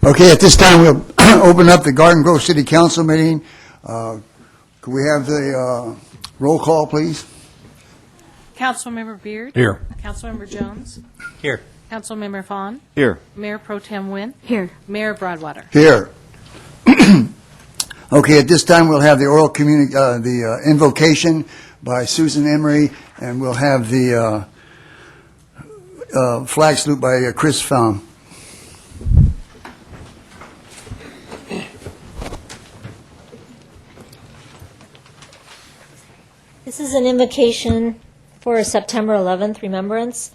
Okay, at this time, we'll open up the Garden Grove City Council meeting. Could we have the roll call, please? Councilmember Beard. Here. Councilmember Jones. Here. Councilmember Fawn. Here. Mayor Pro Tem Nguyen. Here. Mayor Broadwater. Here. Okay, at this time, we'll have the oral the invocation by Susan Emery, and we'll have the flag salute by Chris Fawn. This is an invocation for September 11th remembrance.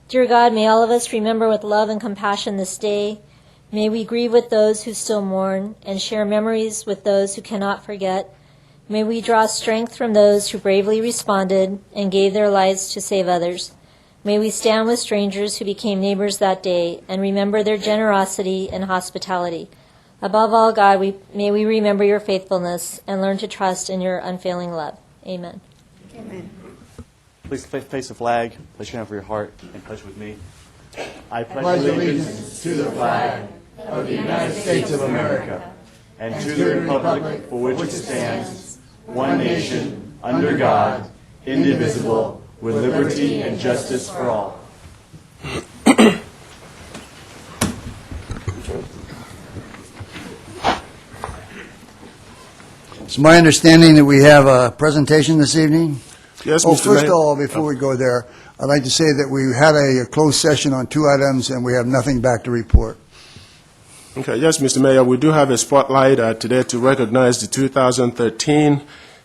Dear God, may all of us remember with love and compassion this day. May we grieve with those who still mourn and share memories with those who cannot forget. May we draw strength from those who bravely responded and gave their lives to save others. May we stand with strangers who became neighbors that day and remember their generosity and hospitality. Above all, God, may we remember your faithfulness and learn to trust in your unfailing love. Amen. Amen. Please face the flag, place your hand over your heart, and pledge with me. I pledge allegiance to the flag of the United States of America and to the republic for which it stands, one nation, under God, indivisible, with liberty and justice for all. It's my understanding that we have a presentation this evening. Yes, Oh, Mr. first Mayor. of all, before we go there, I'd like to say that we had a closed session on 2 items, and we have nothing back to report. Okay, yes, Mr. Mayor, we do have a spotlight today to recognize the 2013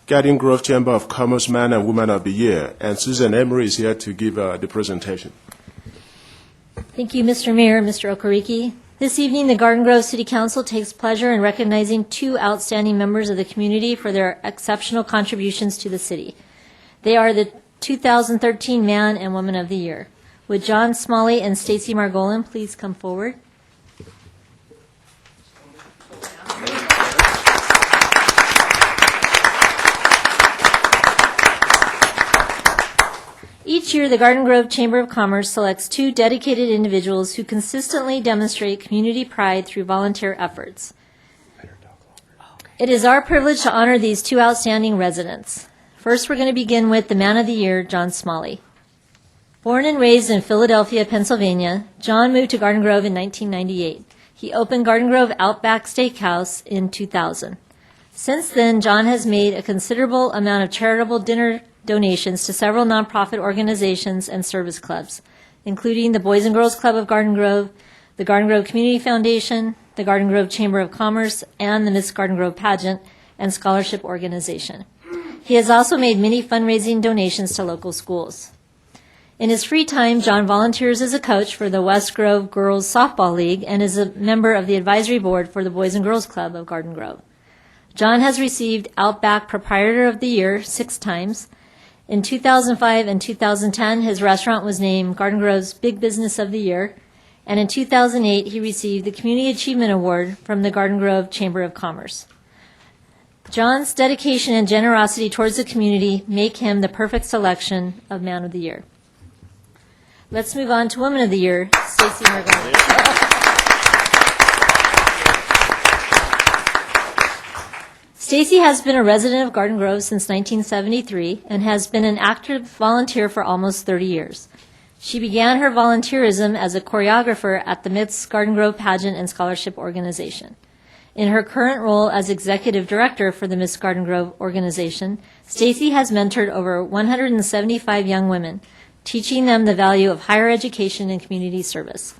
Garden Grove Chamber of Commerce Man and Woman of the Year, and Susan Emery is here to give the presentation. Thank you, Mr. Mayor and Mr. Okereke. This evening, the Garden Grove City Council takes pleasure in recognizing 2 outstanding members of the community for their exceptional contributions to the city. They are the 2013 Man and Woman of the Year. Would John Smalley and Stacy Margolin please come forward? Each year, the Garden Grove Chamber of Commerce selects 2 dedicated individuals who consistently demonstrate community pride through volunteer efforts. It is our privilege to honor these 2 outstanding residents. First, we're going to begin with the Man of the Year, John Smalley. Born and raised in Philadelphia, Pennsylvania, John moved to Garden Grove in 1998. He opened Garden Grove Outback Steakhouse in 2000. Since then, John has made a considerable amount of charitable dinner donations to several nonprofit organizations and service clubs, including the Boys and Girls Club of Garden Grove, the Garden Grove Community Foundation, the Garden Grove Chamber of Commerce, and the Miss Garden Grove Pageant and Scholarship Organization. He has also made many fundraising donations to local schools. In his free time, John volunteers as a coach for the West Grove Girls Softball League and is a member of the advisory board for the Boys and Girls Club of Garden Grove. John has received Outback Proprietor of the Year 6 times. In 2005 and 2010, his restaurant was named Garden Grove's Big Business of the Year, and in 2008, he received the Community Achievement Award from the Garden Grove Chamber of Commerce. John's dedication and generosity towards the community make him the perfect selection of Man of the Year. Let's move on to Woman of the Year, Stacy Margolin. Stacy has been a resident of Garden Grove since 1973 and has been an active volunteer for almost 30 years. She began her volunteerism as a choreographer at the Miss Garden Grove Pageant and Scholarship Organization. In her current role as executive director for the Miss Garden Grove organization, Stacy has mentored over 175 young women, teaching them the value of higher education and community service.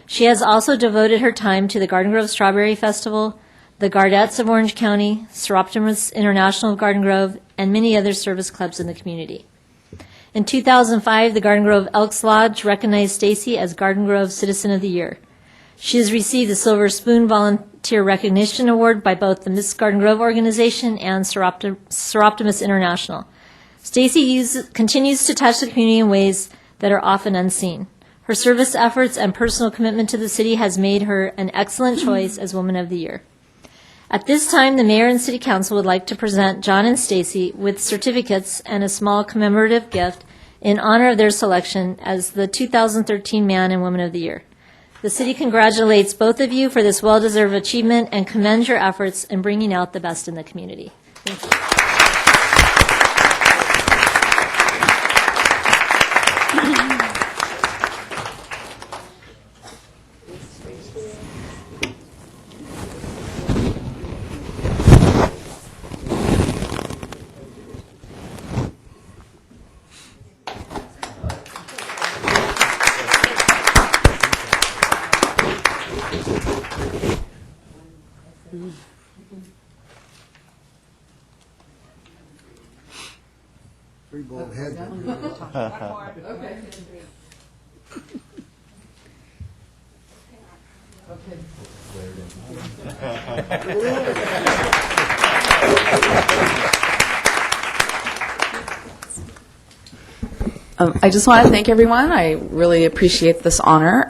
She has also devoted her time to the Garden Grove Strawberry Festival, the Gardettes of Orange County, Seroptimus International of Garden Grove, and many other service clubs in the community. In 2005, the Garden Grove Elks Lodge recognized Stacy as Garden Grove Citizen of the Year. She has received the Silver Spoon Volunteer Recognition Award by both the Miss Garden Grove organization and Seroptimus International. Stacy continues to touch the community in ways that are often unseen. Her service efforts and personal commitment to the city has made her an excellent choice as Woman of the Year. At this time, the Mayor and City Council would like to present John and Stacy with certificates and a small commemorative gift in honor of their selection as the 2013 Man and Woman of the Year. The city congratulates both of you for this well-deserved achievement and commends your efforts in bringing out the best in the community. Thank you. Three bald head. I just want to thank everyone. I really appreciate this honor.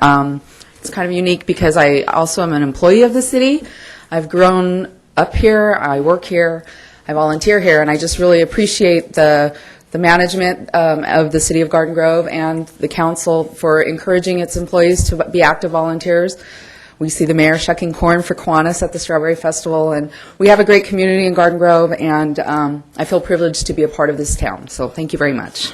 It's kind of unique because I also am an employee of the city. I've grown up here, I work here, I volunteer here, and I just really appreciate the management of the city of Garden Grove and the council for encouraging its employees to be active volunteers. We see the mayor shucking corn for Kiwanis at the Strawberry Festival, and we have a great community in Garden Grove, and I feel privileged to be a part of this town. So thank you very much.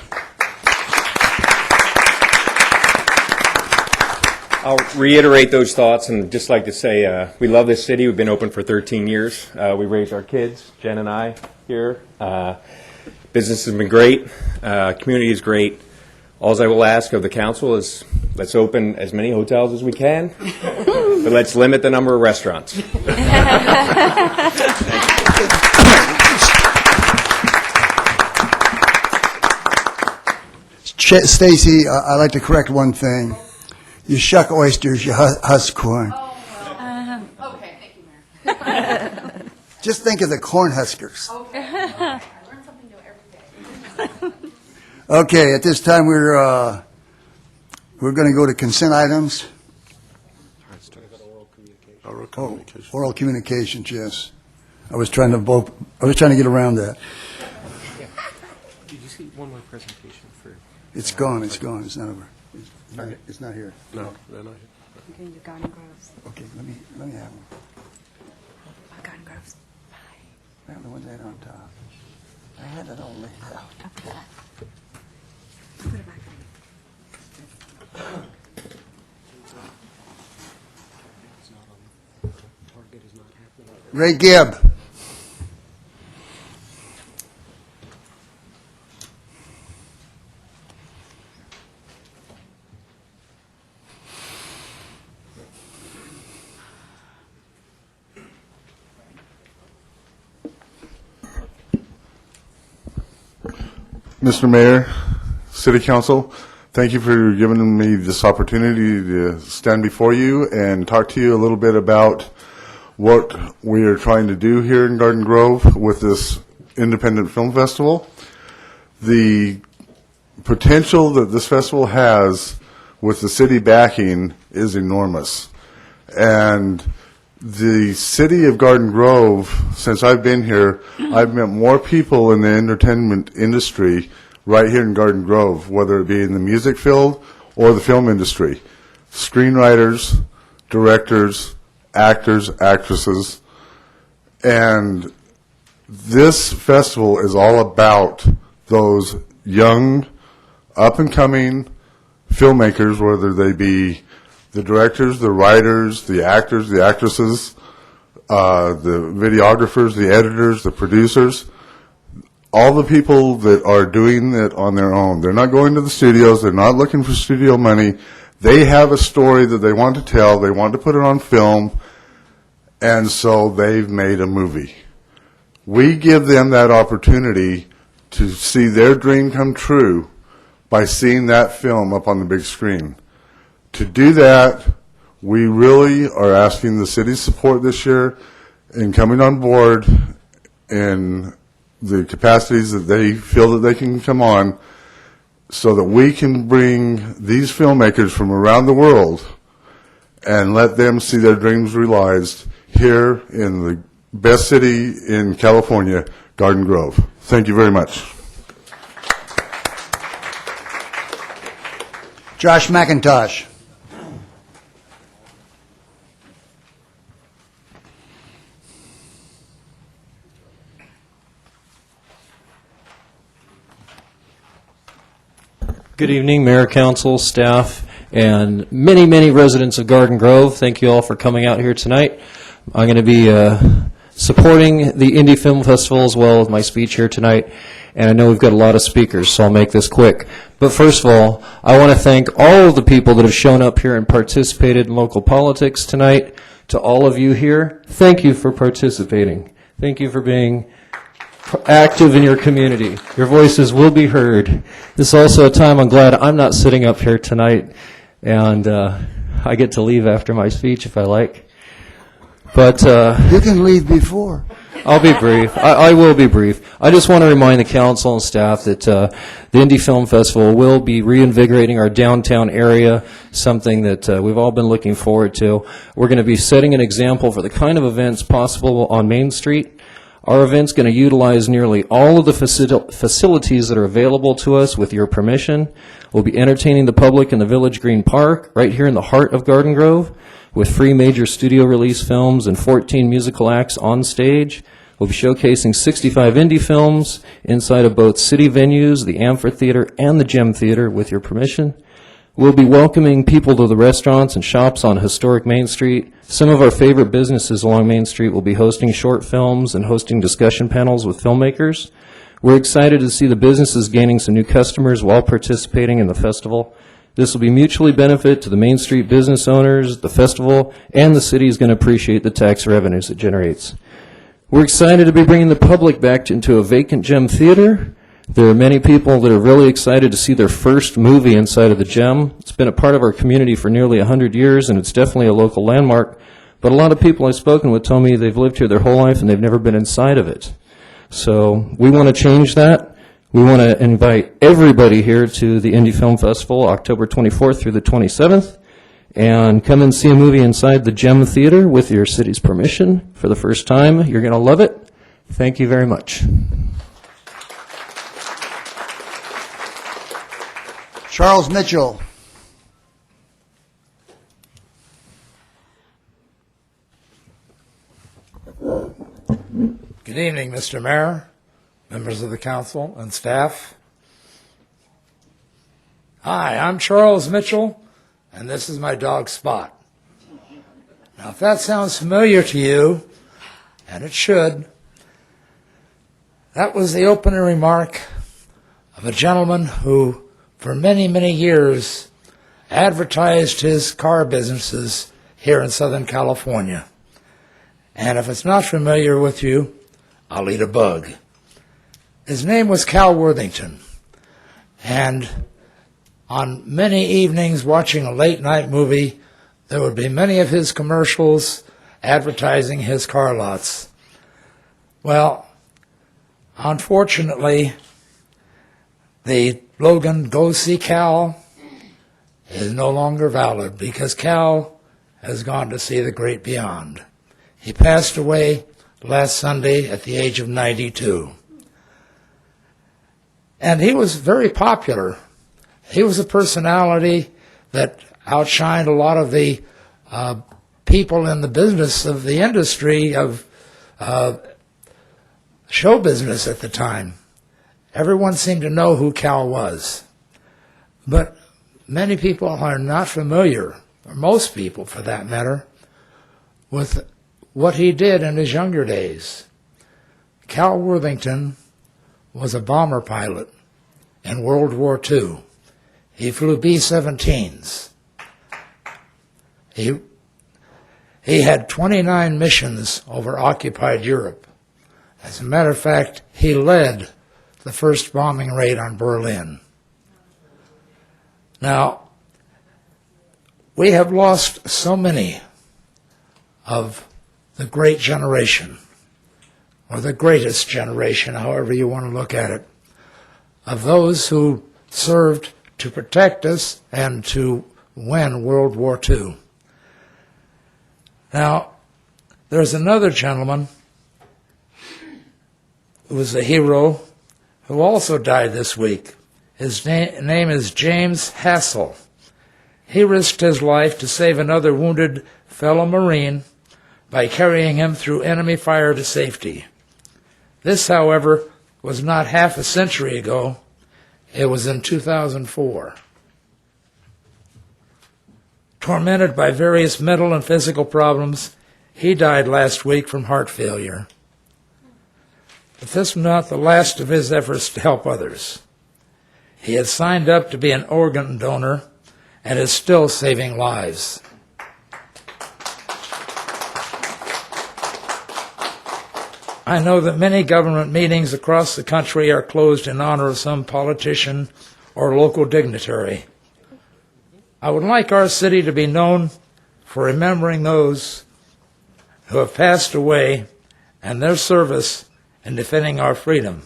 I'll reiterate those thoughts and just like to say we love this city. We've been open for 13 years. We raised our kids, Jen and I, here. Business has been great. Community is great. All I will ask of the council is let's open as many hotels as we can, but let's limit the number of restaurants. Stacy, I'd like to correct one thing. You shuck oysters, you husk corn. Okay, thank you, Mayor. Just think of the corn huskers. Okay. I learn something new every day. Okay, at this time, we're going to go to consent items. Oral communications, yes. I was trying to get around that. Did you see one more presentation for? It's gone. It's not over. It's not here. No, they're not here. Okay, you Garden Groves. Okay, let me have them. Garden Groves. I have the ones that are on top. I had it all laid out. Okay. Put it back on. Ray Gibb. Mr. Mayor, City Council, thank you for giving me this opportunity to stand before you and talk to you a little bit about what we are trying to do here in Garden Grove with this independent film festival. The potential that this festival has with the city backing is enormous. And the city of Garden Grove, since I've been here, I've met more people in the entertainment industry right here in Garden Grove, whether it be in the music field or the film industry. Screenwriters, directors, actors, actresses. And this festival is all about those young, up-and-coming filmmakers, whether they be the directors, the writers, the actors, the actresses, the videographers, the editors, the producers, all the people that are doing it on their own. They're not going to the studios. They're not looking for studio money. They have a story that they want to tell. They want to put it on film, and so they've made a movie. We give them that opportunity to see their dream come true by seeing that film up on the big screen. To do that, we really are asking the city's support this year in coming on board in the capacities that they feel that they can come on so that we can bring these filmmakers from around the world and let them see their dreams realized here in the best city in California, Garden Grove. Thank you very much. Josh McIntosh. Good evening, Mayor, Council, staff, and many, many residents of Garden Grove. Thank you all for coming out here tonight. I'm going to be supporting the Indie Film Festival as well with my speech here tonight, and I know we've got a lot of speakers, so I'll make this quick. But first of all, I want to thank all of the people that have shown up here and participated in local politics tonight. To all of you here, thank you for participating. Thank you for being active in your community. Your voices will be heard. This is also a time I'm glad I'm not sitting up here tonight, and I get to leave after my speech if I like. But You can leave before. I'll be brief. I will be brief. I just want to remind the council and staff that the Indie Film Festival will be reinvigorating our downtown area, something that we've all been looking forward to. We're going to be setting an example for the kind of events possible on Main Street. Our event's going to utilize nearly all of the facilities that are available to us with your permission. We'll be entertaining the public in the Village Green Park, right here in the heart of Garden Grove, with free major studio release films and 14 musical acts on stage. We'll be showcasing 65 indie films inside of both city venues, the Amphitheater and the Gem Theater, with your permission. We'll be welcoming people to the restaurants and shops on historic Main Street. Some of our favorite businesses along Main Street will be hosting short films and hosting discussion panels with filmmakers. We're excited to see the businesses gaining some new customers while participating in the festival. This will be mutually benefit to the Main Street business owners, the festival, and the city is going to appreciate the tax revenues it generates. We're excited to be bringing the public back into a vacant Gem Theater. There are many people that are really excited to see their first movie inside of the Gem. It's been a part of our community for nearly 100 years, and it's definitely a local landmark. But a lot of people I've spoken with tell me they've lived here their whole life and they've never been inside of it. So we want to change that. We want to invite everybody here to the Indie Film Festival, October 24th through the 27th, and come and see a movie inside the Gem Theater with your city's permission for the first time. You're going to love it. Thank you very much. Charles Mitchell. Good evening, Mr. Mayor, members of the council, and staff. Hi, I'm Charles Mitchell, and this is my dog Spot. Now, if that sounds familiar to you, and it should, that was the opening remark of a gentleman who, for many, many years, advertised his car businesses here in Southern California. And if it's not familiar with you, I'll eat a bug. His name was Cal Worthington. And on many evenings watching a late-night movie, there would be many of his commercials advertising his car lots. Well, unfortunately, the slogan, "Go see Cal," is no longer valid because Cal has gone to see the great beyond. He passed away last Sunday at the age of 92. And he was very popular. He was a personality that outshined a lot of the people in the business of the industry of show business at the time. Everyone seemed to know who Cal was. But many people are not familiar, or most people for that matter, with what he did in his younger days. Cal Worthington was a bomber pilot in World War II. He flew B-17s. He had 29 missions over occupied Europe. As a matter of fact, he led the first bombing raid on Berlin. Now, we have lost so many of the great generation, or the greatest generation, however you want to look at it, of those who served to protect us and to win World War II. Now, there's another gentleman who was a hero who also died this week. His name is James Hassel. He risked his life to save another wounded fellow Marine by carrying him through enemy fire to safety. This, however, was not half a century ago, It was in 2004. Tormented by various mental and physical problems, he died last week from heart failure. But this was not the last of his efforts to help others. He had signed up to be an organ donor and is still saving lives. I know that many government meetings across the country are closed in honor of some politician or local dignitary. I would like our city to be known for remembering those who have passed away and their service in defending our freedom.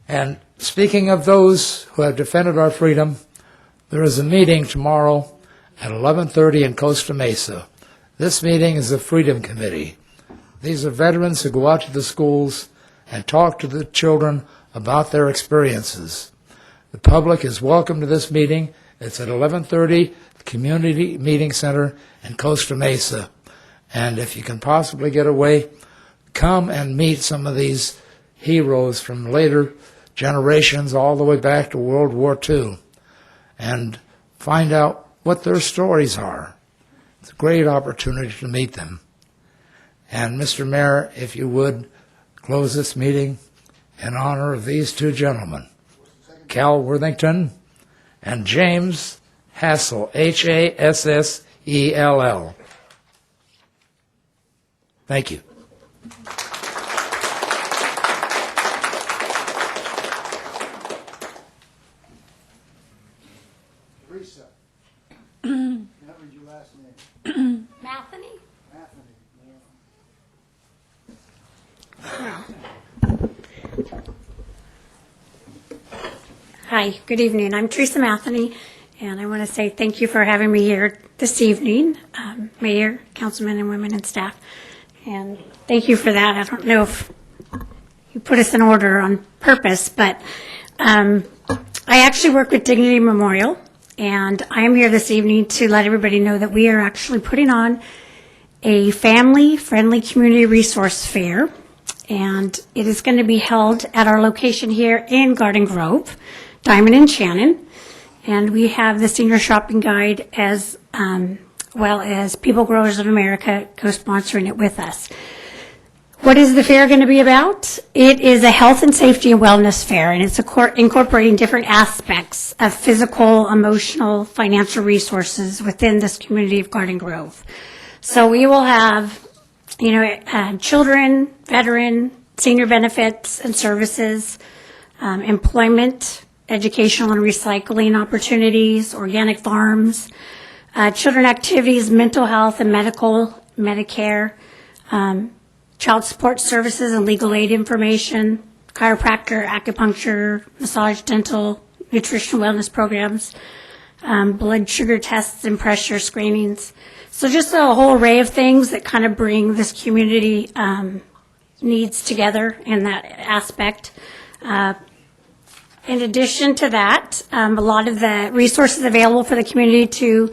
And speaking of those who have defended our freedom, there is a meeting tomorrow at 11:30 in Costa Mesa. This meeting is the Freedom Committee. These are veterans who go out to the schools and talk to the children about their experiences. The public is welcome to this meeting. It's at 11:30, Community Meeting Center in Costa Mesa. And if you can possibly get away, come and meet some of these heroes from later generations all the way back to World War II and find out what their stories are. It's a great opportunity to meet them. And Mr. Mayor, if you would, close this meeting in honor of these two gentlemen, Cal Worthington and James Hassell, Hassell. Thank you. Teresa, what was your last name? Matheny? Hi, good evening. I'm Teresa Matheny, and I want to say thank you for having me here this evening, Mayor, councilmen and women and staff. And thank you for that. I don't know if you put us in order on purpose, but I actually work with Dignity Memorial, and I am here this evening to let everybody know that we are actually putting on a family-friendly community resource fair, and it is going to be held at our location here in Garden Grove, Diamond and Shannon, and we have the senior shopping guide as well as People Growers of America co-sponsoring it with us. What is the fair going to be about? It is a health and safety and wellness fair, and it's incorporating different aspects of physical, emotional, financial resources within this community of Garden Grove. So we will have, children, veteran, senior benefits and services, employment, educational and recycling opportunities, organic farms, children activities, mental health and medical, Medicare, child support services and legal aid information, chiropractor, acupuncture, massage, dental, nutrition wellness programs, blood sugar tests and pressure screenings. So just a whole array of things that kind of bring this community needs together in that aspect. In addition to that, a lot of the resources available for the community to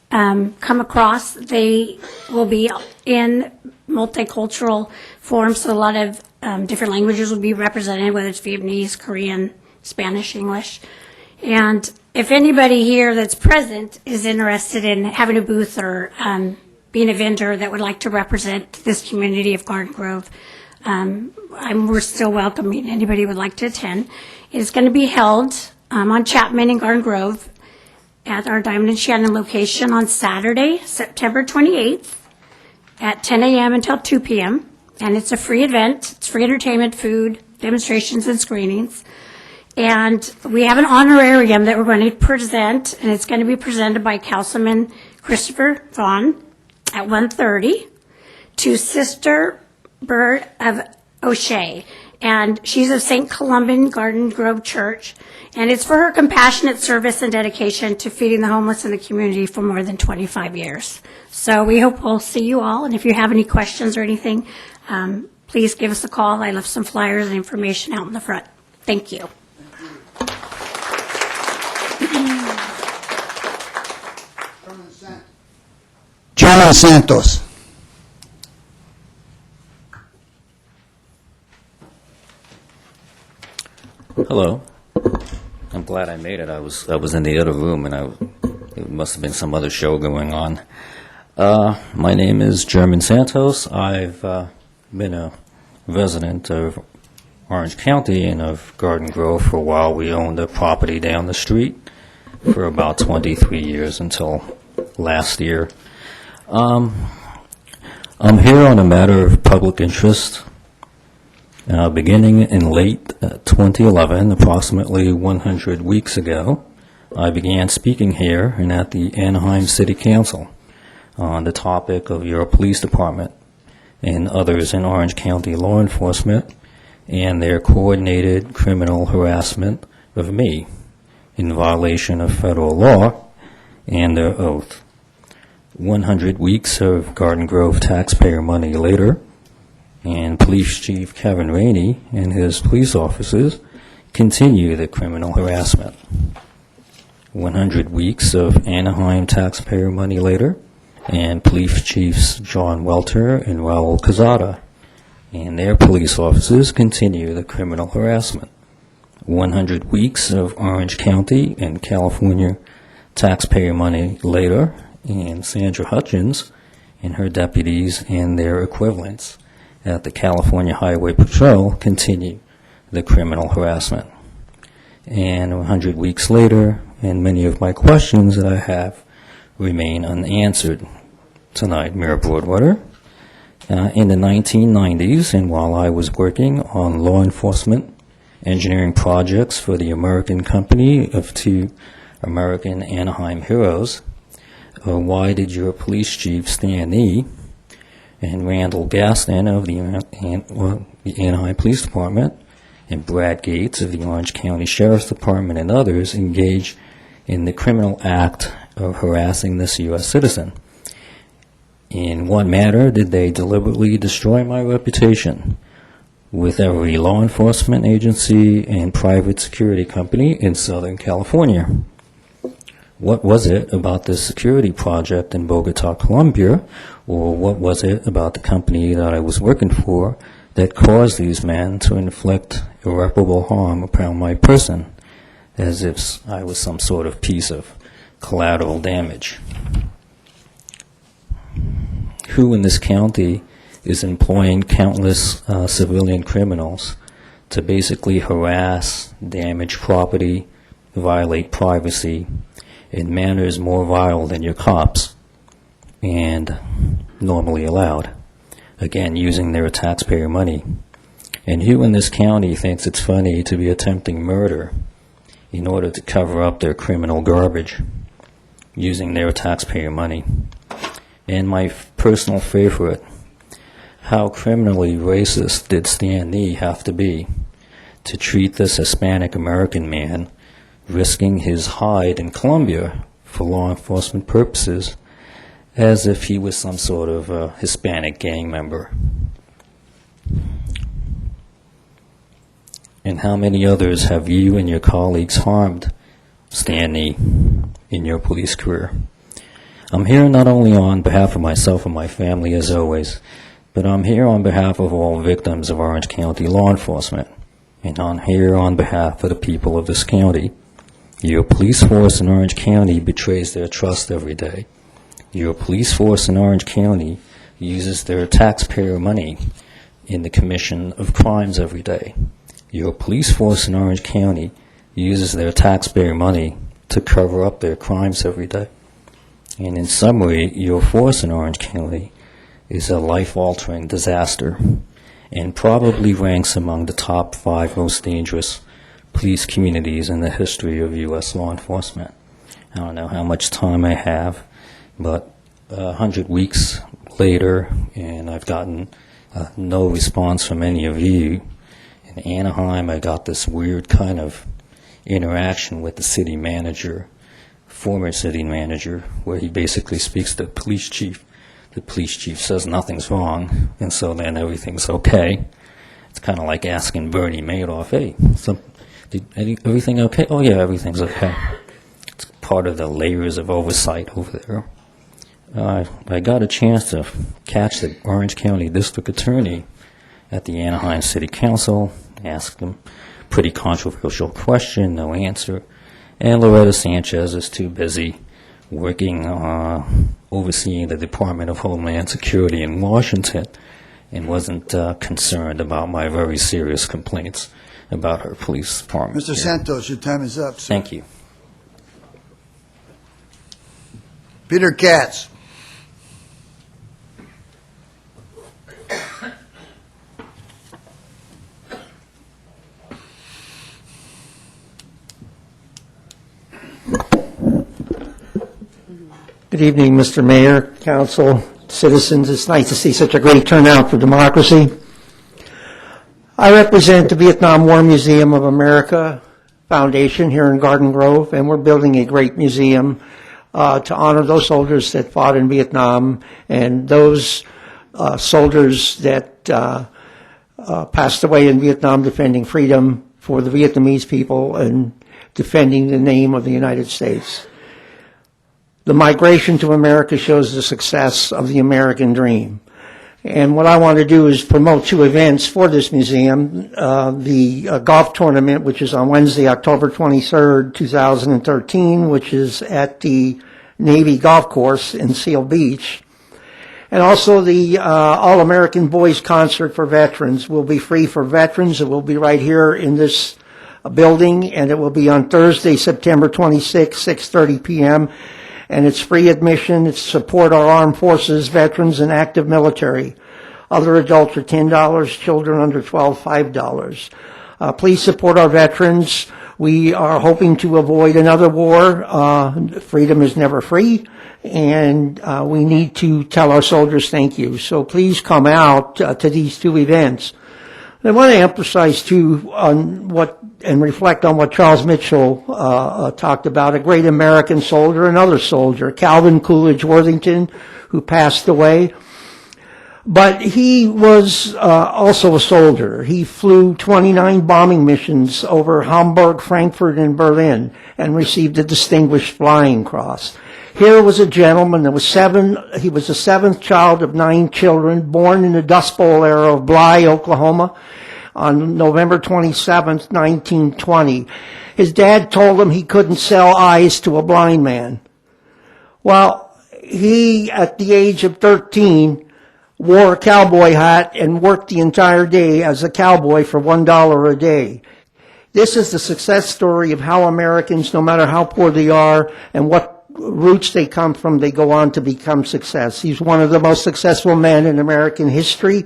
come across, they will be in multicultural forms, so a lot of different languages will be represented, whether it's Vietnamese, Korean, Spanish, English. And if anybody here that's present is interested in having a booth or being a vendor that would like to represent this community of Garden Grove, we're still welcoming anybody who would like to attend. It's going to be held on Chapman in Garden Grove at our Diamond and Shannon location on Saturday, September 28th at 10 a.m. until 2 p.m. And it's a free event. It's free entertainment, food, demonstrations, and screenings. And we have an honorarium that we're going to present, and it's going to be presented by Councilman Christopher Vaughn at 1:30 to Sister Bird of O'Shea. And she's of St. Columban Garden Grove Church, and it's for her compassionate service and dedication to feeding the homeless in the community for more than 25 years. So we hope we'll see you all, and if you have any questions or anything, please give us a call. I left some flyers and information out in the front. Thank you. Chairman Santos. Hello. glad I made it. I was in the other room, and it must have been some other show going on. My name is German Santos. I've been a resident of Orange County and of Garden Grove for a while. We owned a property down the street for about 23 years until last year. I'm here on a matter of public interest. Beginning in late 2011, approximately 100 weeks ago, I began speaking here and at the Anaheim City Council on the topic of your police department and others in Orange County law enforcement and their coordinated criminal harassment of me in violation of federal law and their oath. 100 weeks of Garden Grove taxpayer money later, and Police Chief Kevin Rainey and his police officers continue the criminal harassment. 100 weeks of Anaheim taxpayer money later, and Police Chiefs John Welter and Raul Cazada and their police officers continue the criminal harassment. 100 weeks of Orange County and California taxpayer money later, and Sandra Hutchins and her deputies and their equivalents at the California Highway Patrol continue the criminal harassment. And 100 weeks later, and many of my questions that I have remain unanswered. Tonight, Mayor Broadwater, in the 1990s, and while I was working on law enforcement engineering projects for the American company of two American Anaheim heroes, why did your police chief, Stan Nee, and Randall Gaston of the Anaheim Police Department, and Brad Gates of the Orange County Sheriff's Department and others engage in the criminal act of harassing this U.S. citizen? In what manner did they deliberately destroy my reputation with every law enforcement agency and private security company in Southern California? What was it about this security project in Bogota, Colombia, or what was it about the company that I was working for that caused these men to inflict irreparable harm upon my person, as if I was some sort of piece of collateral damage? Who in this county is employing countless civilian criminals to basically harass, damage property, violate privacy in manners more vile than your cops and normally allowed, again using their taxpayer money? And who in this county thinks it's funny to be attempting murder in order to cover up their criminal garbage using their taxpayer money? And my personal favorite, how criminally racist did Stan Nee have to be to treat this Hispanic American man risking his hide in Colombia for law enforcement purposes as if he was some sort of Hispanic gang member? And how many others have you and your colleagues harmed, Stan Nee, in your police career? I'm here not only on behalf of myself and my family, as always, but I'm here on behalf of all victims of Orange County law enforcement, and I'm here on behalf of the people of this county. Your police force in Orange County betrays their trust every day. Your police force in Orange County uses their taxpayer money in the commission of crimes every day. Your police force in Orange County uses their taxpayer money to cover up their crimes every day. And in summary, your force in Orange County is a life-altering disaster and probably ranks among the top 5 most dangerous police communities in the history of U.S. law enforcement. I don't know how much time I have, but 100 weeks later, and I've gotten no response from any of you. In Anaheim, I got this weird kind of interaction with the city manager, former city manager, where he basically speaks to the police chief. The police chief says nothing's wrong, and so then everything's okay. It's kind of like asking Bernie Madoff, hey, everything okay? Oh, yeah, everything's okay. It's part of the layers of oversight over there. I got a chance to catch the Orange County District Attorney at the Anaheim City Council, asked him pretty controversial question, no answer. And Loretta Sanchez is too busy working, overseeing the Department of Homeland Security in Washington, and wasn't concerned about my very serious complaints about her police department. Mr. here. Santos, your time is up, sir. Thank you. Peter Katz. Good evening, Mr. Mayor, council, citizens. It's nice to see such a great turnout for democracy. I represent the Vietnam War Museum of America Foundation here in Garden Grove, and we're building a great museum to honor those soldiers that fought in Vietnam and those soldiers that passed away in Vietnam defending freedom for the Vietnamese people and defending the name of the United States. The migration to America shows the success of the American dream. And what I want to do is promote two events for this museum. The golf tournament, which is on Wednesday, October 23rd, 2013, which is at the Navy Golf Course in Seal Beach. And also the All-American Boys Concert for Veterans will be free for veterans. It will be right here in this building, and it will be on Thursday, September 26, 6:30 p.m., and it's free admission. It's to support our armed forces, veterans, and active military. Other adults are $10, children under 12, $5. Please support our veterans. We are hoping to avoid another war. Freedom is never free, and we need to tell our soldiers thank you. So please come out to these two events. I want to emphasize, too, on what and reflect on what Charles Mitchell talked about, a great American soldier, another soldier, Calvin Coolidge Worthington, who passed away. But he was also a soldier. He flew 29 bombing missions over Hamburg, Frankfurt, and Berlin and received a Distinguished Flying Cross. Here was a gentleman that was he was the seventh child of 9 children, born in the Dust Bowl era of Bly, Oklahoma, on November 27th, 1920. His dad told him he couldn't sell eyes to a blind man. Well, he, at the age of 13, wore a cowboy hat and worked the entire day as a cowboy for $1 a day. This is the success story of how Americans, no matter how poor they are and what roots they come from, they go on to become success. He's one of the most successful men in American history.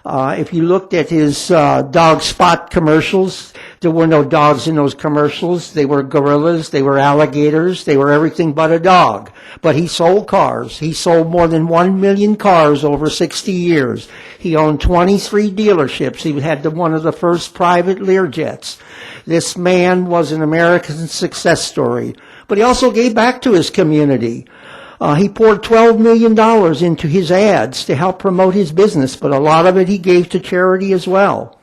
If you looked at his dog Spot commercials, there were no dogs in those commercials. They were gorillas, they were alligators, they were everything but a dog. But he sold cars. He sold more than 1 million cars over 60 years. He owned 23 dealerships. He had one of the first private Learjets. This man was an American success story. But he also gave back to his community. He poured $12 million into his ads to help promote his business, but a lot of it he gave to charity as well.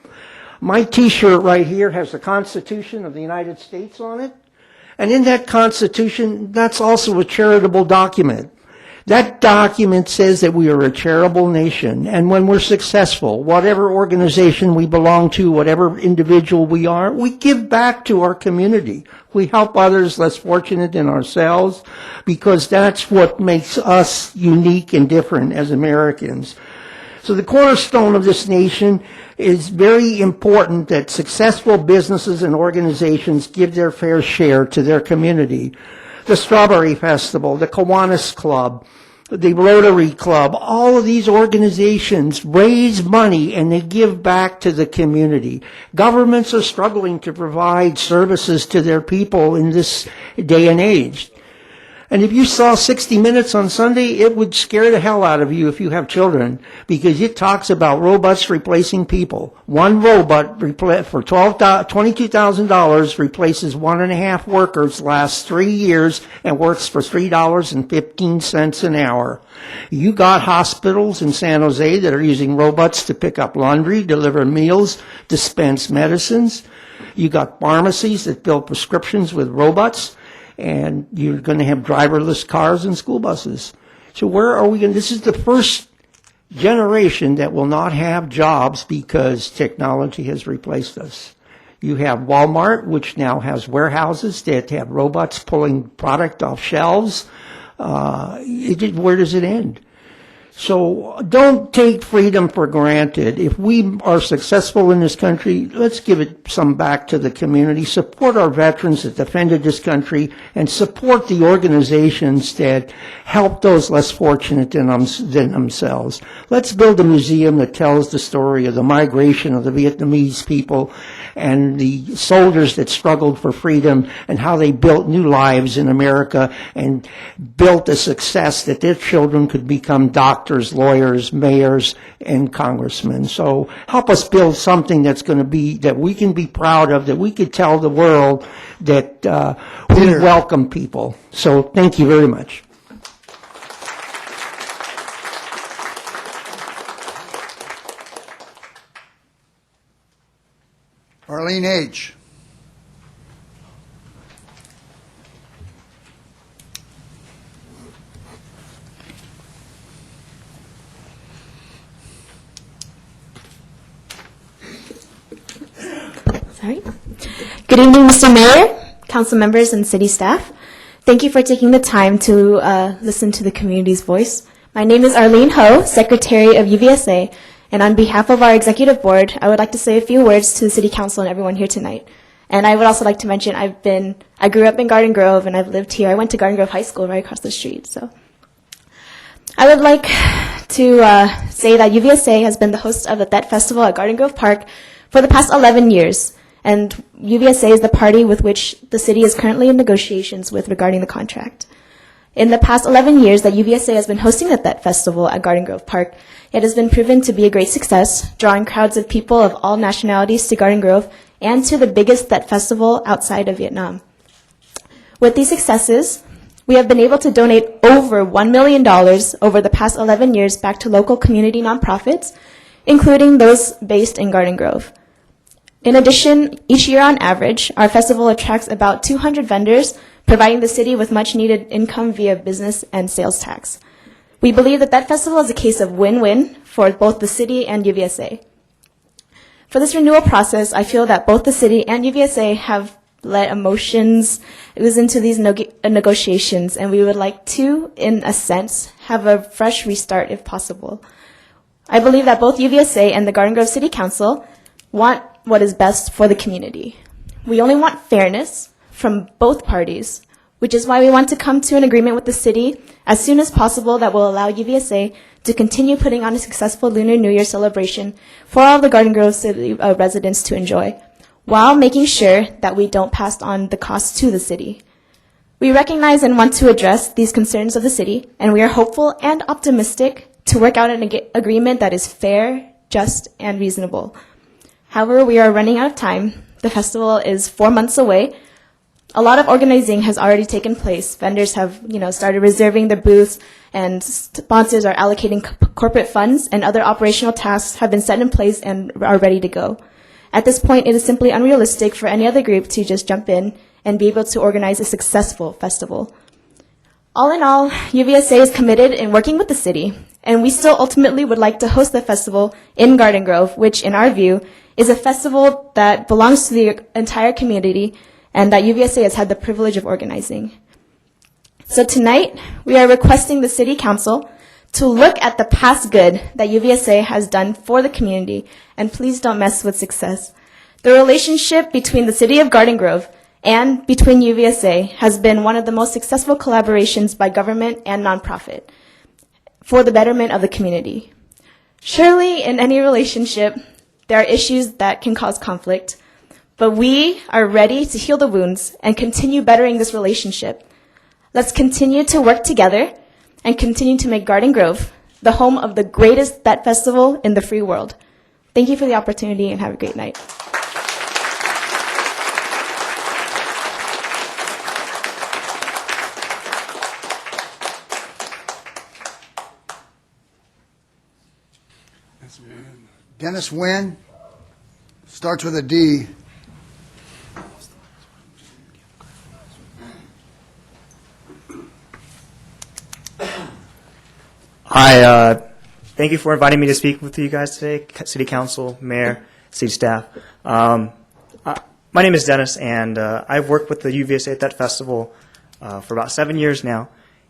My T-shirt right here has the Constitution of the United States on it. And in that Constitution, that's also a charitable document. That document says that we are a charitable nation, and when we're successful, whatever organization we belong to, whatever individual we are, we give back to our community. We help others less fortunate than ourselves, because that's what makes us unique and different as Americans. So the cornerstone of this nation is very important that successful businesses and organizations give their fair share to their community. The Strawberry Festival, the Kiwanis Club, the Rotary Club, all of these organizations raise money and they give back to the community. Governments are struggling to provide services to their people in this day and age. And if you saw 60 Minutes on Sunday, it would scare the hell out of you if you have children, because it talks about robots replacing people. One robot for $22,000 replaces 1.5 workers, lasts 3 years, and works for $3.15 an hour. You got hospitals in San Jose that are using robots to pick up laundry, deliver meals, dispense medicines. You got pharmacies that fill prescriptions with robots. And you're going to have driverless cars and school buses. So where are we going? This is the first generation that will not have jobs because technology has replaced us. You have Walmart, which now has warehouses that have robots pulling product off shelves. Where does it end? So don't take freedom for granted. If we are successful in this country, let's give it some back to the community, support our veterans that defended this country, and support the organizations that help those less fortunate than themselves. Let's build a museum that tells the story of the migration of the Vietnamese people and the soldiers that struggled for freedom and how they built new lives in America and built a success that their children could become doctors, lawyers, mayors, and congressmen. So help us build something that's going to be, that we can be proud of, that we could tell the world that we welcome people. So thank you very much. Arlene H. Sorry. Good evening, Mr. Mayor, council members, and city staff. Thank you for taking the time to listen to the community's voice. My name is Arlene Ho, Secretary of UVSA, and on behalf of our executive board, I would like to say a few words to the city council and everyone here tonight. And I would also like to mention I grew up in Garden Grove, and I've lived here. I went to Garden Grove High School right across the street. So I would like to say that UVSA has been the host of the THET Festival at Garden Grove Park for the past 11 years. And UVSA is the party with which the city is currently in negotiations with regarding the contract. In the past 11 years that UVSA has been hosting the THET Festival at Garden Grove Park, it has been proven to be a great success, drawing crowds of people of all nationalities to Garden Grove and to the biggest THET Festival outside of Vietnam. With these successes, we have been able to donate over $1 million over the past 11 years back to local community nonprofits, including those based in Garden Grove. In addition, each year on average, our festival attracts about 200 vendors, providing the city with much needed income via business and sales tax. We believe that that festival is a case of win-win for both the city and UVSA. For this renewal process, I feel that both the city and UVSA have let emotions ooze into these negotiations, and we would like to, in a sense, have a fresh restart if possible. I believe that both UVSA and the Garden Grove City Council want what is best for the community. We only want fairness from both parties, which is why we want to come to an agreement with the city as soon as possible that will allow UVSA to continue putting on a successful Lunar New Year celebration for all the Garden Grove City residents to enjoy, while making sure that we don't pass on the costs to the city. We recognize and want to address these concerns of the city, and we are hopeful and optimistic to work out an agreement that is fair, just, and reasonable. However, we are running out of time. The festival is 4 months away. A lot of organizing has already taken place. Vendors have, started reserving their booths, and sponsors are allocating corporate funds, and other operational tasks have been set in place and are ready to go. At this point, it is simply unrealistic for any other group to just jump in and be able to organize a successful festival. All in all, UVSA is committed in working with the city, and we still ultimately would like to host the festival in Garden Grove, which, in our view, is a festival that belongs to the entire community and that UVSA has had the privilege of organizing. So tonight, we are requesting the City Council to look at the past good that UVSA has done for the community, and please don't mess with success. The relationship between the City of Garden Grove and between UVSA has been one of the most successful collaborations by government and nonprofit for the betterment of the community. Surely, in any relationship, there are issues that can cause conflict, but we are ready to heal the wounds and continue bettering this relationship. Let's continue to work together and continue to make Garden Grove the home of the greatest THET festival in the free world. Thank you for the opportunity and have a great night. Dennis Nguyen, starts with a D. Hi, thank you for inviting me to speak with you guys today, City Council, Mayor, City staff. My name is Dennis, and I've worked with the UVSA at that festival for about 7 years now.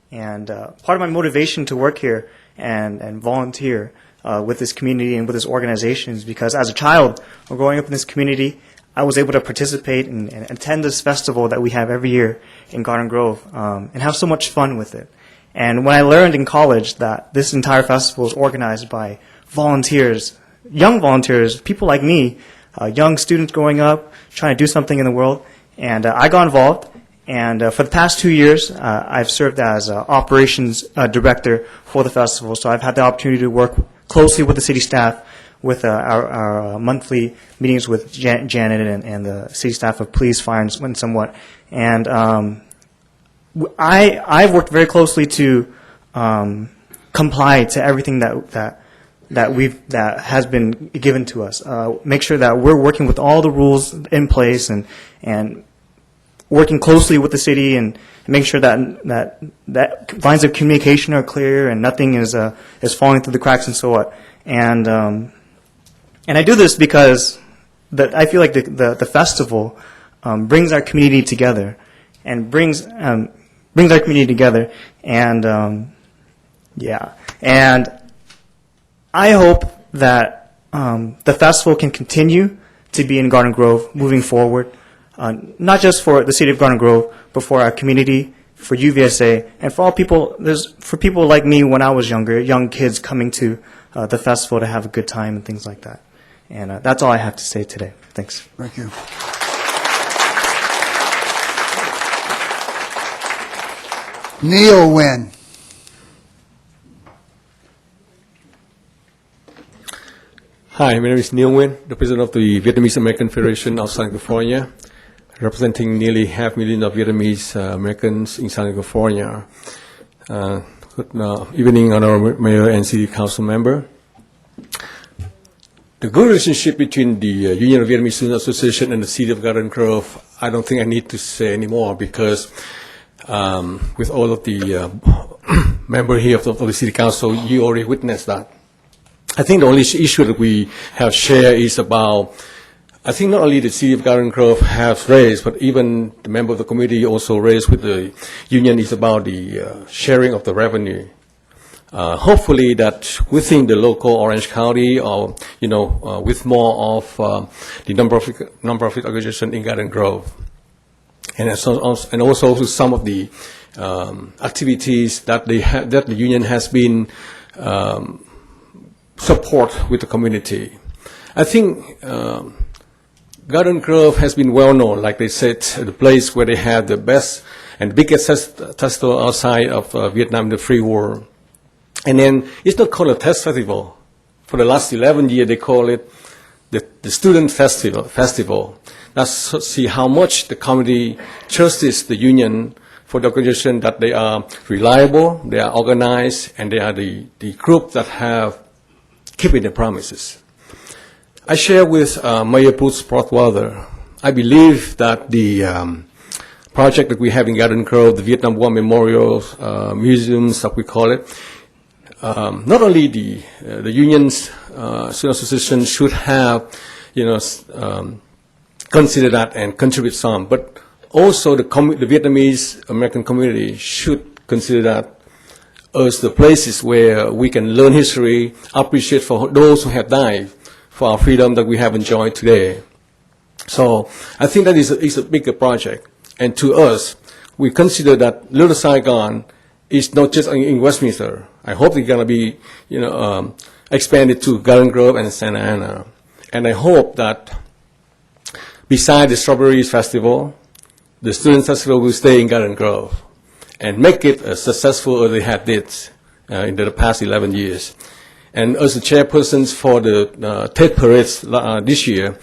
And part of my motivation to work here and volunteer with this community and with this organization is because as a child, or growing up in this community, I was able to participate and attend this festival that we have every year in Garden Grove and have so much fun with it. And when I learned in college that this entire festival is organized by volunteers, young volunteers, people like me, young students growing up, trying to do something in the world, and I got involved. And for the past 2 years, I've served as operations director for the festival. So I've had the opportunity to work closely with the city staff, with our monthly meetings with Janet and the city staff of police, fire, and somewhat. And I've worked very closely to comply to everything that has been given to us. Make sure that we're working with all the rules in place and working closely with the city and make sure that lines of communication are clear and nothing is falling through the cracks and so on. And I do this because I feel like the festival brings our community together and brings our community together, and and I hope that the festival can continue to be in Garden Grove moving forward, not just for the city of Garden Grove, but for our community, for UVSA, and for all people. For people like me when I was younger, young kids coming to the festival to have a good time and things like that. And that's all I have to say today. Thanks. Thank you. Neil Nguyen. Hi, my name is Neil Nguyen, the president of the Vietnamese American Federation of Southern California, representing nearly 500,000 of Vietnamese Americans in Southern California. Good evening, honorable mayor and city council member. The good relationship between the Union of Vietnamese Students Association and the city of Garden Grove, I don't think I need to say anymore because with all of the members here of the city council, you already witnessed that. I think the only issue that we have shared is about, I think not only the city of Garden Grove has raised, but even the member of the committee also raised with the union is about the sharing of the revenue. Hopefully that within the local Orange County, or with more of the non-profit organization in Garden Grove, and also with some of the activities that that the union has been support with the community. I think Garden Grove has been well known, like they said, the place where they have the best and biggest festival outside of Vietnam, the free world. And then it's not called a test festival. For the last 11 years, they call it the student festival. Let's see how much the community trusts the union for the organization, that they are reliable, they are organized, and they are the group that have keeping their promises. I share with Mayor Bruce Broadwater. I believe that the project that we have in Garden Grove, the Vietnam War Memorial Museums, that we call it, not only the union's student association should have, consider that and contribute some, but also the Vietnamese American community should consider that as the places where we can learn history, appreciate for those who have died for our freedom that we have enjoyed today. So I think that is a bigger project. And to us, we consider that Little Saigon is not just in Westminster. I hope it's going to be, expanded to Garden Grove and Santa Ana. And I hope that beside the Strawberries Festival, the Student Festival will stay in Garden Grove and make it as successful as they had did in the past 11 years. And as the chairpersons for the TED parades this year,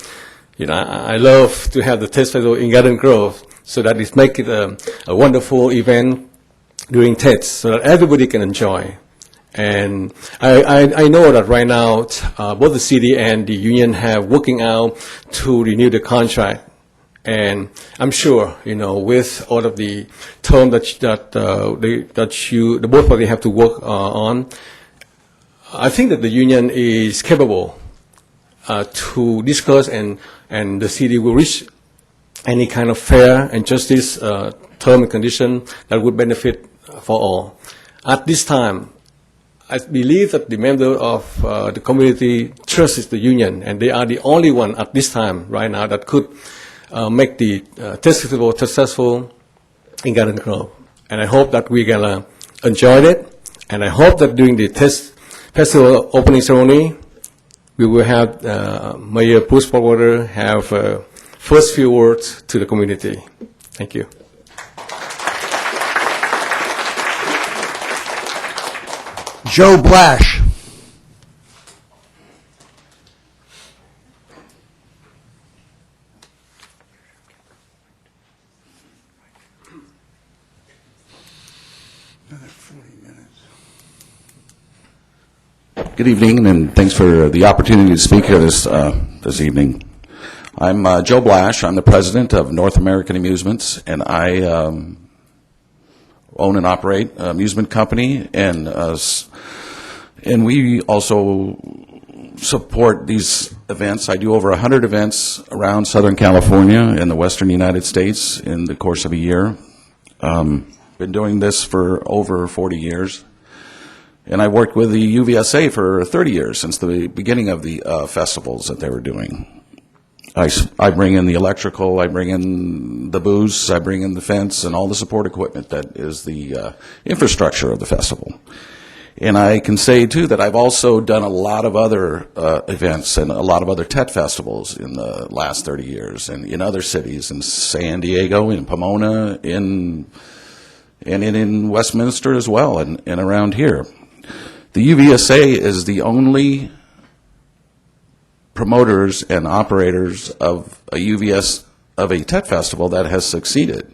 I love to have the TED Festival in Garden Grove so that it make it a wonderful event during TEDs so that everybody can enjoy. And I know that right now both the city and the union have working out to renew the contract. And I'm sure, with all of the terms that the both parties have to work on, I think that the union is capable to discuss, and the city will reach any kind of fair and justice term and condition that would benefit for all. At this time, I believe that the member of the community trusts the union, and they are the only one at this time right now that could make the test festival successful in Garden Grove. And I hope that we can enjoy it, and I hope that during the test festival opening ceremony, we will have Mayor Bruce Spotwater have first few words to the community. Thank you. Joe Blash. Good evening, and thanks for the opportunity to speak here this evening. I'm Joe Blash. I'm the president of North American Amusements, and I own and operate an amusement company, and we also support these events. I do over 100 events around Southern California and the Western United States in the course of a year. Been doing this for over 40 years. And I worked with the UVSA for 30 years, since the beginning of the festivals that they were doing. I bring in the electrical, I bring in the booze, I bring in the fence, and all the support equipment that is the infrastructure of the festival. And I can say, too, that I've also done a lot of other events and a lot of other TET festivals in the last 30 years, and in other cities, in San Diego, in Pomona, and in Westminster as well, and around here. The UVSA is the only promoters and operators of a TET festival that has succeeded.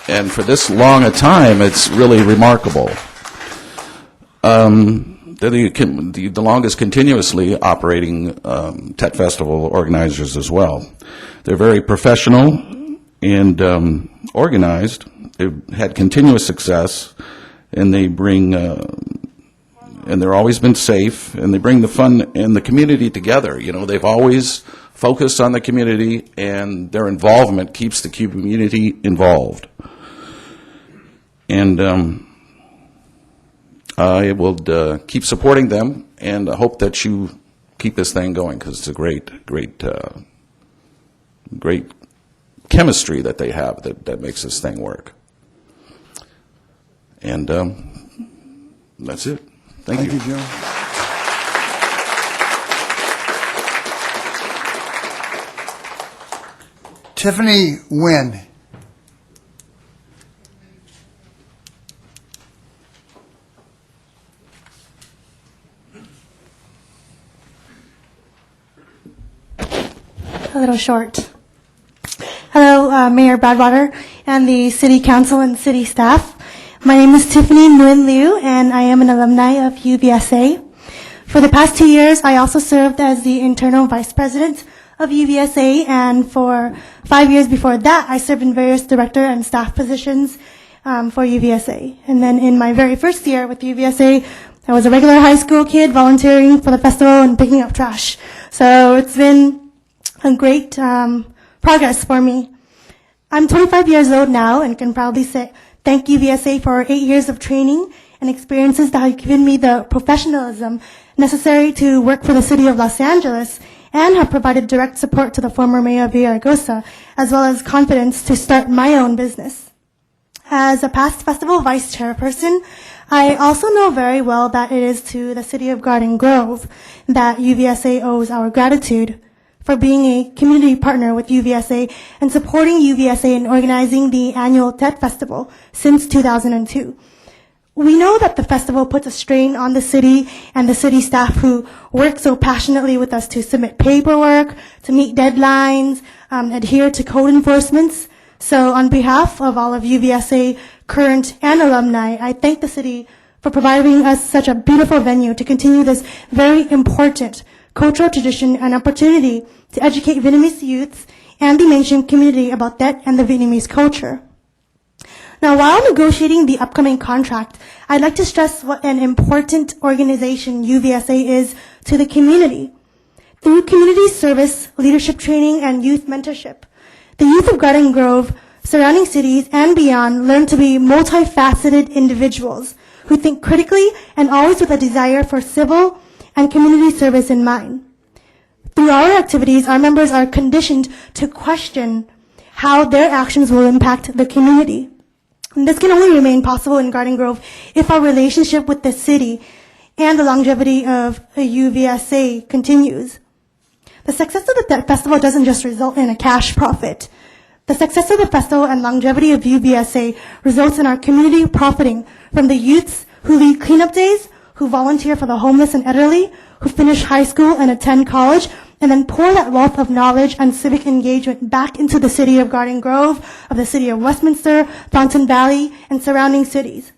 And for this long a time, it's really remarkable. They're the longest continuously operating TET festival organizers as well. They're very professional and organized. They've had continuous success, and they bring and they're always been safe, and they bring the fun and the community together. You know, they've always focused on the community, and their involvement keeps the community involved. And I will keep supporting them, and I hope that you keep this thing going, because it's a great chemistry that they have that makes this thing work. And that's it. Thank you, Joe. Tiffany Nguyen. A little short. Hello, Mayor Broadwater and the City Council and City staff. My name is Tiffany Nguyen Liu, and I am an alumni of UVSA. For the past 2 years, I also served as the internal vice president of UVSA, and for 5 years before that, I served in various director and staff positions for UVSA. And then in my very first year with UVSA, I was a regular high school kid volunteering for the festival and picking up trash. So it's been a great progress for me. I'm 25 years old now and can proudly say thank UVSA for 8 years of training and experiences that have given me the professionalism necessary to work for the city of Los Angeles, and have provided direct support to the former mayor of Villaraigosa, as well as confidence to start my own business. As a past festival vice chairperson, I also know very well that it is to the city of Garden Grove that UVSA owes our gratitude for being a community partner with UVSA and supporting UVSA in organizing the annual TET Festival since 2002. We know that the festival puts a strain on the city and the city staff who work so passionately with us to submit paperwork, to meet deadlines, adhere to code enforcements. So on behalf of all of UVSA current and alumni, I thank the city for providing us such a beautiful venue to continue this very important cultural tradition and opportunity to educate Vietnamese youths and the mainstream community about that and the Vietnamese culture. Now, while negotiating the upcoming contract, I'd like to stress what an important organization UVSA is to the community. Through community service, leadership training, and youth mentorship, The youth of Garden Grove, surrounding cities, and beyond learn to be multifaceted individuals who think critically and always with a desire for civil and community service in mind. Through our activities, our members are conditioned to question how their actions will impact the community. And this can only remain possible in Garden Grove if our relationship with the city and the longevity of UVSA continues. The success of the festival doesn't just result in a cash profit. The success of the festival and longevity of UVSA results in our community profiting from the youths who lead cleanup days, who volunteer for the homeless and elderly, who finish high school and attend college, and then pour that wealth of knowledge and civic engagement back into the city of Garden Grove, of the city of Westminster, Fountain Valley, and surrounding cities.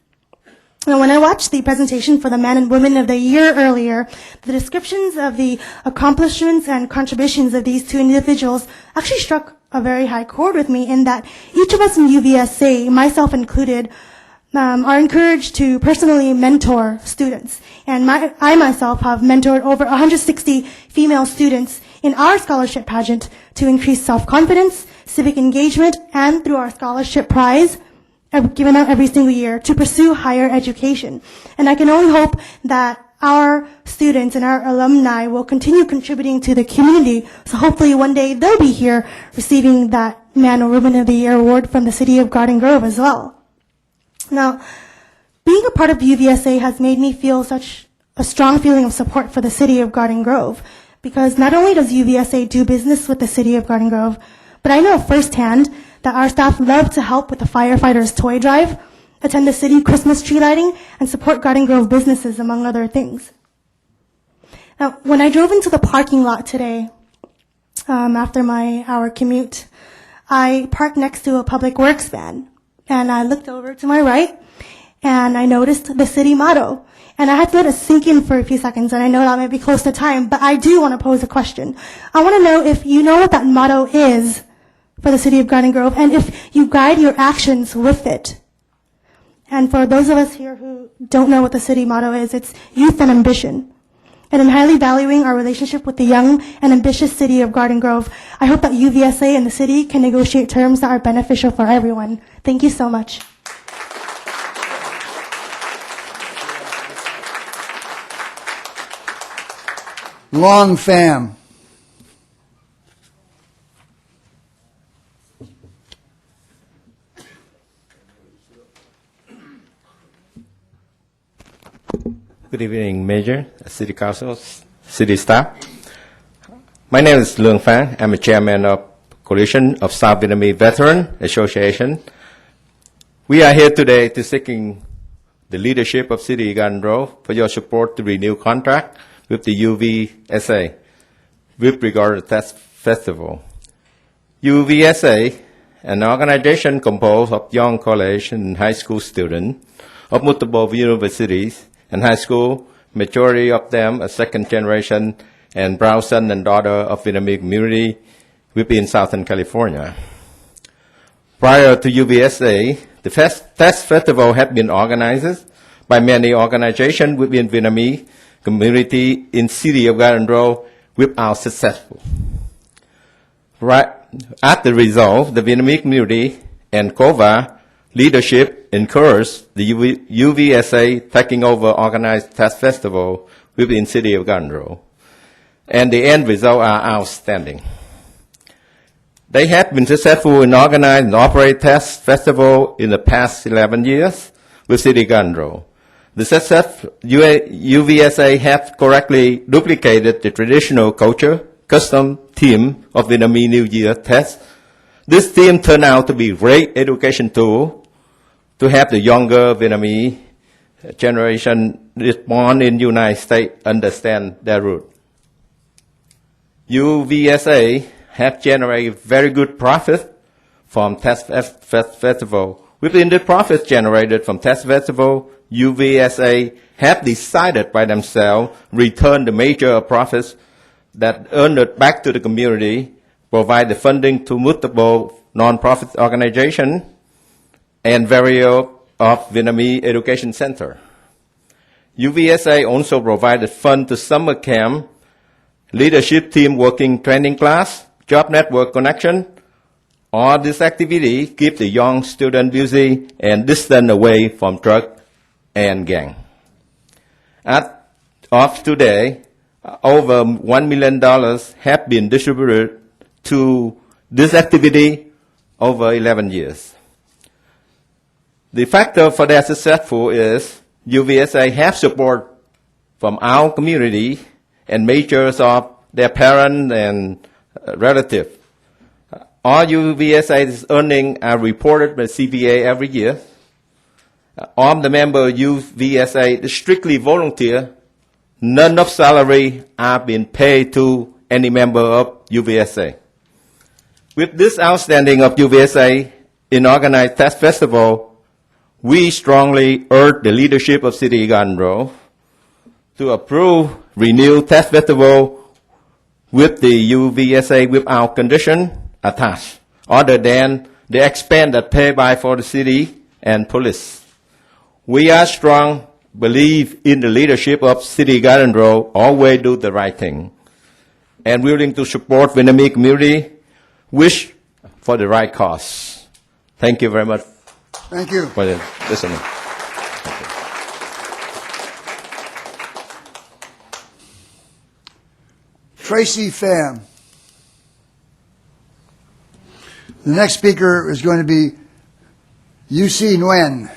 Now, when I watched the presentation for the Man and Women of the Year earlier, the descriptions of the accomplishments and contributions of these two individuals actually struck a very high chord with me in that each of us in UVSA, myself included, are encouraged to personally mentor students. And I myself have mentored over 160 female students in our scholarship pageant to increase self-confidence, civic engagement, and through our scholarship prize, given out every single year, to pursue higher education. And I can only hope that our students and our alumni will continue contributing to the community, so hopefully one day they'll be here receiving that Man or Woman of the Year award from the city of Garden Grove as well. Now, being a part of UVSA has made me feel such a strong feeling of support for the city of Garden Grove, because not only does UVSA do business with the city of Garden Grove, but I know firsthand that our staff love to help with the firefighters' toy drive, attend the city Christmas tree lighting, and support Garden Grove businesses, among other things. Now, when I drove into the parking lot today, after my hour commute, I parked next to a public works van, and I looked over to my right, and I noticed the city motto. And I had to let it sink in for a few seconds, and I know that might be close to time, but I do want to pose a question. I want to know if you know what that motto is for the city of Garden Grove, and if you guide your actions with it. And for those of us here who don't know what the city motto is, it's youth and ambition. And in highly valuing our relationship with the young and ambitious city of Garden Grove, I hope that UVSA and the city can negotiate terms that are beneficial for everyone. Thank you so much. Long Pham. Good evening, Mayor, City Council, City staff. My name is Luong Pham. I'm a chairman of Coalition of South Vietnamese Veteran Association. We are here today to seeking the leadership of City Garden Grove for your support to renew contract with the UVSA with regard to that festival. UVSA, an organization composed of young college and high school students of multiple universities and high school, majority of them are second generation and proud son and daughter of Vietnamese community within Southern California. Prior to UVSA, the Test Festival had been organized by many organizations within Vietnamese community in city of Garden Grove without successful. Right at the result, the Vietnamese community and COVA leadership encouraged the UVSA taking over organized Test Festival within city of Garden Grove. And the end results are outstanding. They have been successful in organizing and operate Test Festival in the past 11 years with City Garden Grove. The success UVSA have correctly duplicated the traditional culture, custom theme of Vietnamese New Year Test. This theme turned out to be a great education tool to have the younger Vietnamese generation born in the United States understand their root. UVSA have generated very good profit from Test Festival. Within the profits generated from Test Festival, UVSA have decided by themselves return the major profits that earned it back to the community, provide the funding to multiple non-profit organizations, and various of Vietnamese education center. UVSA also provided funds to summer camp, leadership team working training class, job network connection, All this activity keep the young student busy and distant away from drug and gang. As of today, over $1 million have been distributed to this activity over 11 years. The factor for their successful is UVSA have support from our community and majors of their parents and relatives. All UVSA's earnings are reported by CPA every year. All the members of UVSA is strictly volunteer. None of salary are being paid to any member of UVSA. With this outstanding of UVSA in organized Test Festival, we strongly urge the leadership of City Garden Grove to approve renewed Test Festival with the UVSA without condition attached, other than the expense that paid by for the city and police. We are strong believe in the leadership of City Garden Grove, always do the right thing, and willing to support Vietnamese community, wish for the right cause. Thank you very much. Thank you. For listening. Tracy Pham. The next speaker is going to be UC Nguyen.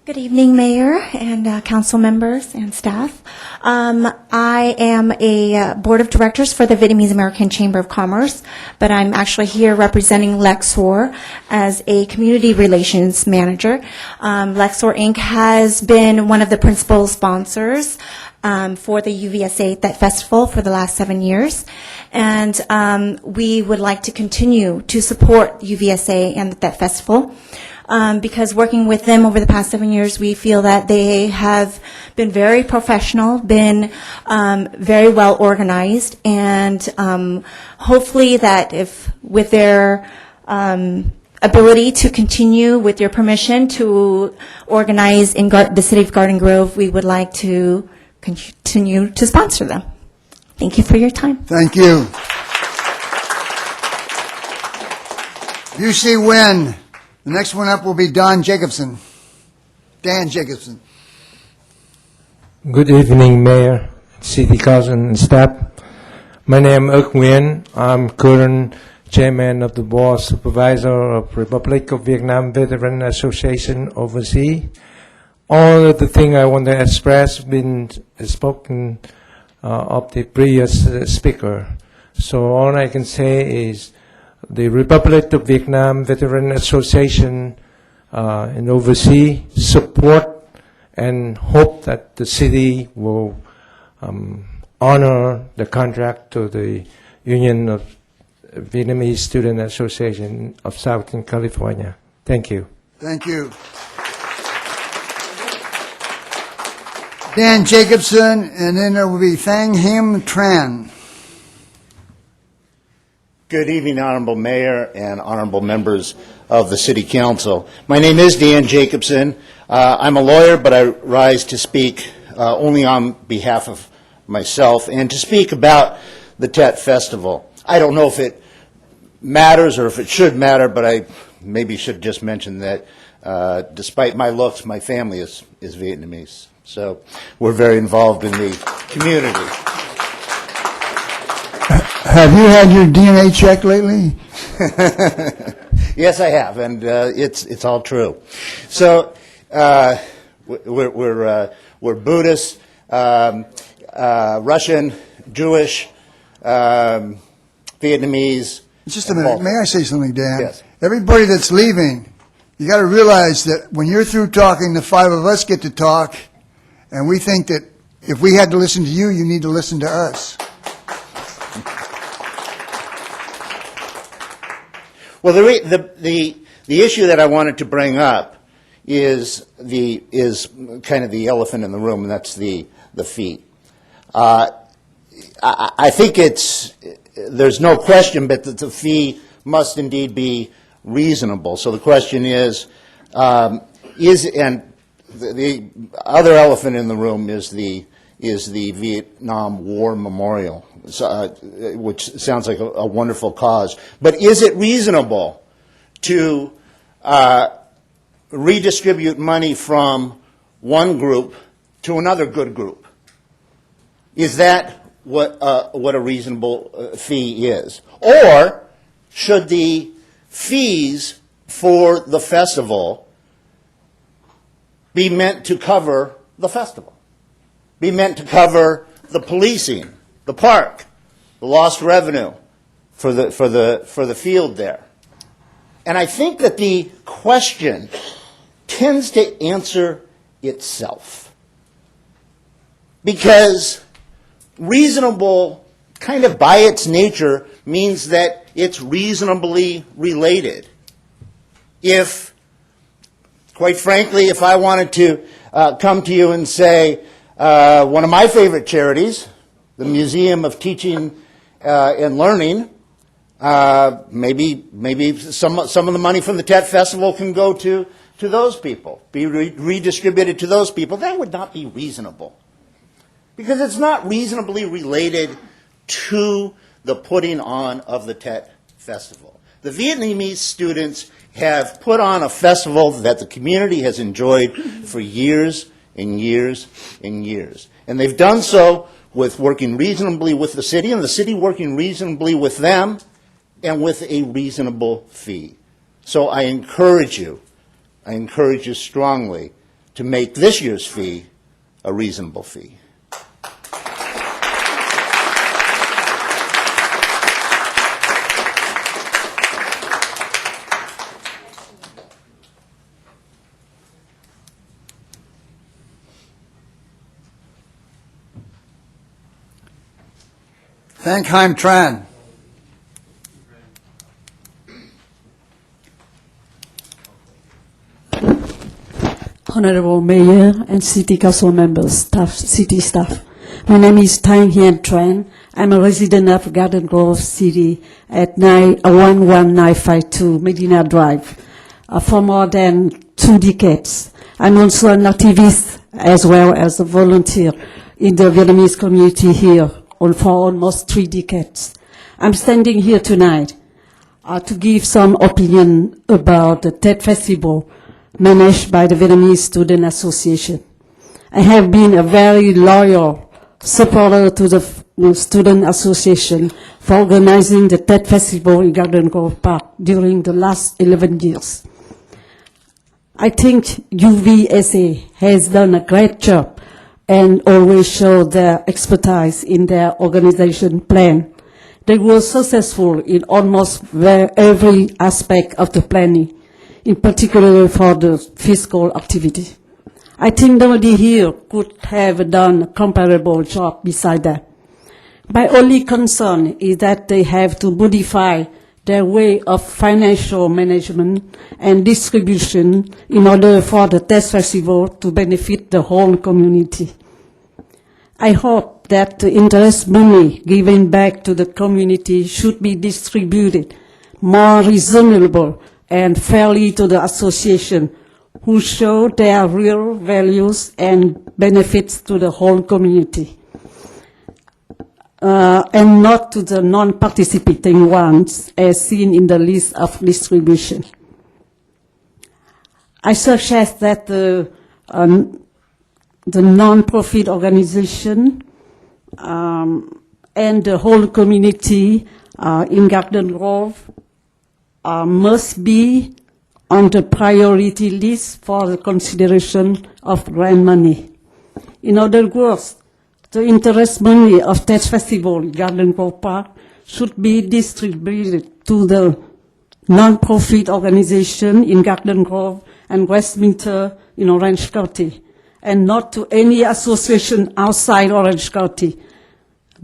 Good evening, Mayor and council members and staff. I am a board of directors for the Vietnamese American Chamber of Commerce, but I'm actually here representing Lexor as a community relations manager. Lexor Inc. has been one of the principal sponsors for the UVSA That Festival for the last 7 years. And we would like to continue to support UVSA and That Festival. Because working with them over the past 7 years, we feel that they have been very professional, been very well organized, and hopefully that if with their ability to continue with your permission to organize in the city of Garden Grove, we would like to continue to sponsor them. Thank you for your time. Thank you. UC Nguyen. The next one up will be Dan Jacobson. Good evening, Mayor, City Council, and staff. My name is Nguyen. I'm current chairman of the board supervisor of Republic of Vietnam Veteran Association overseas. All of the things I want to express been spoken of the previous speaker. So all I can say is the Republic of Vietnam Veteran Association and overseas support and hope that the city will honor the contract to the Union of Vietnamese Student Association of Southern California. Thank you. Thank you. Dan Jacobson, and then there will be Thang Him Tran. Good evening, Honorable Mayor and honorable members of the City Council. My name is Dan Jacobson. I'm a lawyer, but I rise to speak only on behalf of myself and to speak about the Tet Festival. I don't know if it matters or if it should matter, but I maybe should just mention that despite my looks, my family is Vietnamese. So we're very involved in the community. Have you had your DNA checked lately? Yes, I have, and it's all true. So we're Buddhist, Russian, Jewish, Vietnamese. Just a minute. May I say something, Dan? Yes. Everybody that's leaving, you got to realize that when you're through talking, the five of us get to talk, and we think that if we had to listen to you, you need to listen to us. Well, the issue that I wanted to bring up is kind of the elephant in the room, and that's the fee. I think there's no question, but that the fee must indeed be reasonable. So the question is, and the other elephant in the room is the Vietnam War Memorial, which sounds like a wonderful cause. But is it reasonable to redistribute money from one group to another good group? Is that what a reasonable fee is? Or should the fees for the festival be meant to cover the festival, be meant to cover the policing, the park, the lost revenue for the field there? And I think that the question tends to answer itself, because reasonable, kind of by its nature, means that it's reasonably related. If, quite frankly, if I wanted to come to you and say, one of my favorite charities, the Museum of Teaching and Learning, maybe some of the money from the TET Festival can go to those people, be redistributed to those people, that would not be reasonable, because it's not reasonably related to the putting on of the TET Festival. The Vietnamese students have put on a festival that the community has enjoyed for years and years and years. And they've done so with working reasonably with the city, and the city working reasonably with them, and with a reasonable fee. So I encourage you strongly to make this year's fee a reasonable fee. Thank Haim Tran. Honorable Mayor and City Council members, staff, city staff. My name is Thanh Hien Tran. I'm a resident of Garden Grove City at 11952 Medina Drive for more than 2 decades. I'm also an activist as well as a volunteer in the Vietnamese community here for almost 3 decades. I'm standing here tonight to give some opinion about the TET Festival managed by the Vietnamese Student Association. I have been a very loyal supporter to the Student Association for organizing the TET Festival in Garden Grove Park during the last 11 years. I think UVSA has done a great job and always show their expertise in their organization plan. They were successful in almost every aspect of the planning, in particular for the fiscal activity. I think nobody here could have done a comparable job beside that. My only concern is that they have to modify their way of financial management and distribution in order for the TET Festival to benefit the whole community. I hope that the interest money given back to the community should be distributed more reasonable and fairly to the association, who show their real values and benefits to the whole community, and not to the non-participating ones as seen in the list of distribution. I suggest that the non-profit organization and the whole community in Garden Grove must be on the priority list for the consideration of grant money. In other words, the interest money of TET Festival in Garden Grove Park should be distributed to the non-profit organization in Garden Grove and Westminster in Orange County, and not to any association outside Orange County.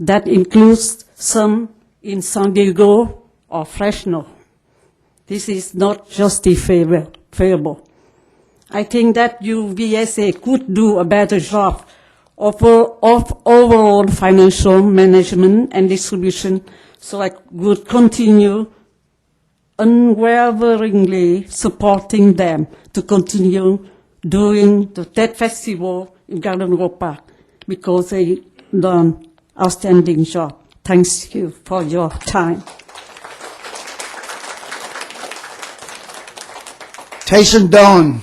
That includes some in San Diego or Fresno. This is not justifiable. I think that UVSA could do a better job of overall financial management and distribution, so I would continue unwaveringly supporting them to continue during the Tet Festival in Garden Grove Park because they done outstanding job. Thank you for your time. Tayson Doan.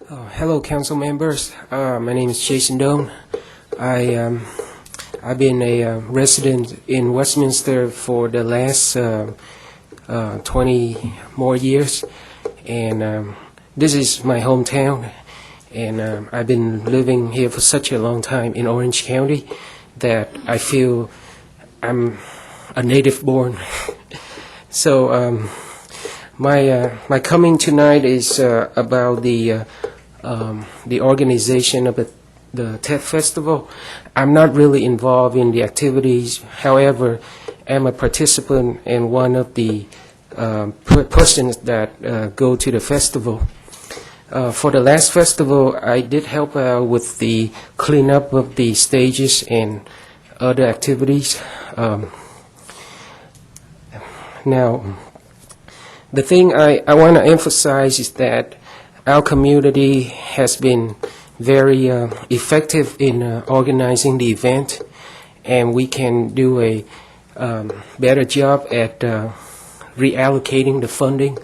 Hello, council members. My name is Jason Doan. I've been a resident in Westminster for the last 20 more years, and this is my hometown. And I've been living here for such a long time in Orange County that I feel I'm a native born. So my coming tonight is about the organization of the Tet Festival. I'm not really involved in the activities. However, I'm a participant and one of the persons that go to the festival. For the last festival, I did help out with the cleanup of the stages and other activities. Now, the thing I want to emphasize is that our community has been very effective in organizing the event, and we can do a better job at reallocating the funding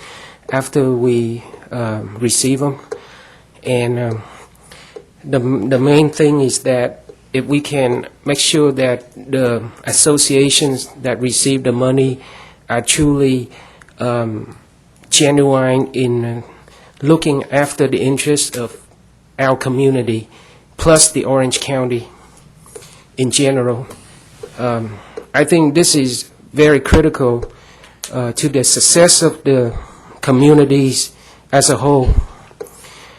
after we receive them. And the main thing is that if we can make sure that the associations that receive the money are truly genuine in looking after the interests of our community, plus the Orange County in general. I think this is very critical to the success of the communities as a whole.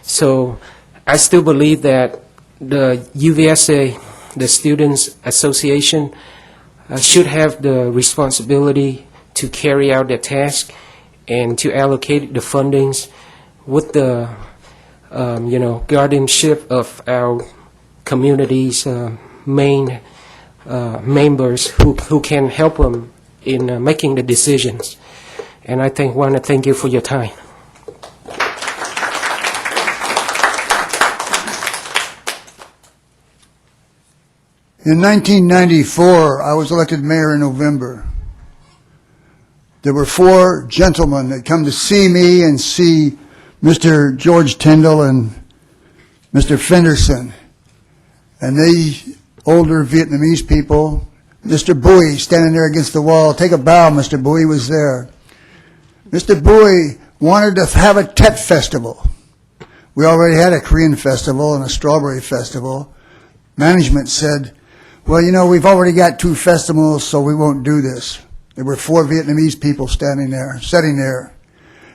So I still believe that the UVSA, the Students Association, should have the responsibility to carry out their task and to allocate the fundings with the guardianship of our community's main members who can help them in making the decisions. And I want to thank you for your time. In 1994, I was elected mayor in November. There were 4 gentlemen that come to see me and see Mr. George Tyndall and Mr. Fenderson. And they, older Vietnamese people, Mr. Bui standing there against the wall. Take a bow, Mr. Bui was there. Mr. Bui wanted to have a Tet festival. We already had a Korean festival and a strawberry festival. Management said, well, we've already got 2 festivals, so we won't do this. There were 4 Vietnamese people sitting there.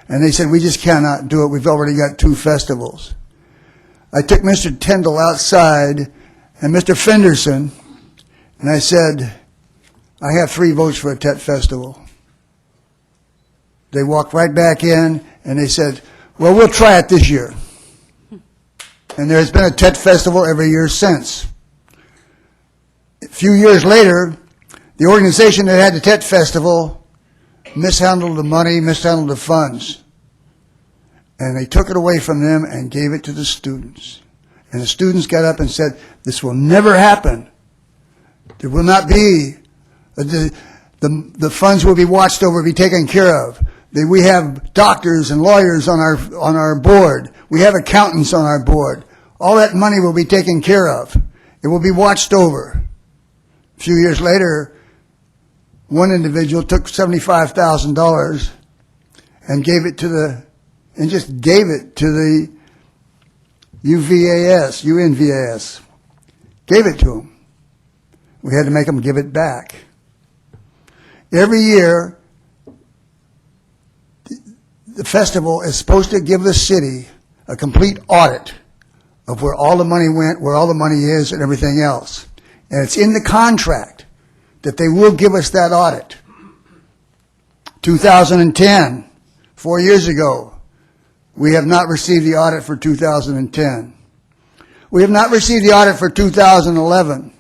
And they said, we just cannot do it. We've already got 2 festivals. I took Mr. Tyndall outside and Mr. Fenderson, and I said, I have 3 votes for a Tet festival. They walked right back in and they said, well, we'll try it this year. And there's been a Tet festival every year since. A few years later, the organization that had the Tet festival mishandled the money, mishandled the funds. And they took it away from them and gave it to the students. And the students got up and said, this will never happen. There will not be, the funds will be watched over, be taken care of. We have doctors and lawyers on our board. We have accountants on our board. All that money will be taken care of. It will be watched over. A few years later, one individual took $75,000 and gave it to the UNVAS. Gave it to them. We had to make them give it back. Every year, the festival is supposed to give the city a complete audit of where all the money went, where all the money is, and everything else. And it's in the contract that they will give us that audit. 2010, 4 years ago, we have not received the audit for 2010. We have not received the audit for 2011.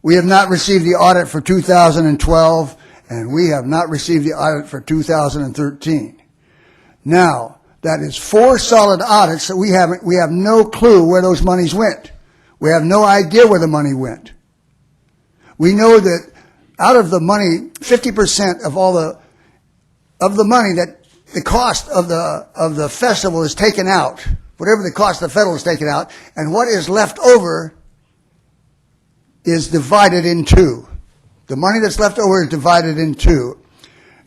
We have not received the audit for 2012, and we have not received the audit for 2013. Now, that is 4 solid audits that we have no clue where those monies went. We have no idea where the money went. We know that out of the money, 50% of the money that the cost of the festival is taken out, whatever the cost of the festival is taken out, and what is left over is divided in 2. The money that's left over is divided in 2,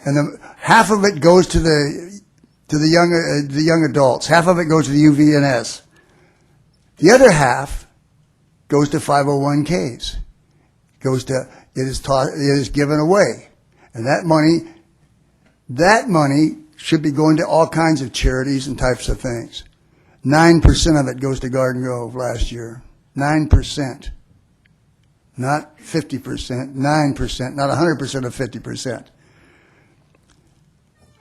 and half of it goes to the young adults. Half of it goes to the UVNS. The other half goes to 501ks. It is given away, and that money should be going to all kinds of charities and types of things. 9% of it goes to Garden Grove last year. 9%. Not 50%, 9%, not 100% of 50%.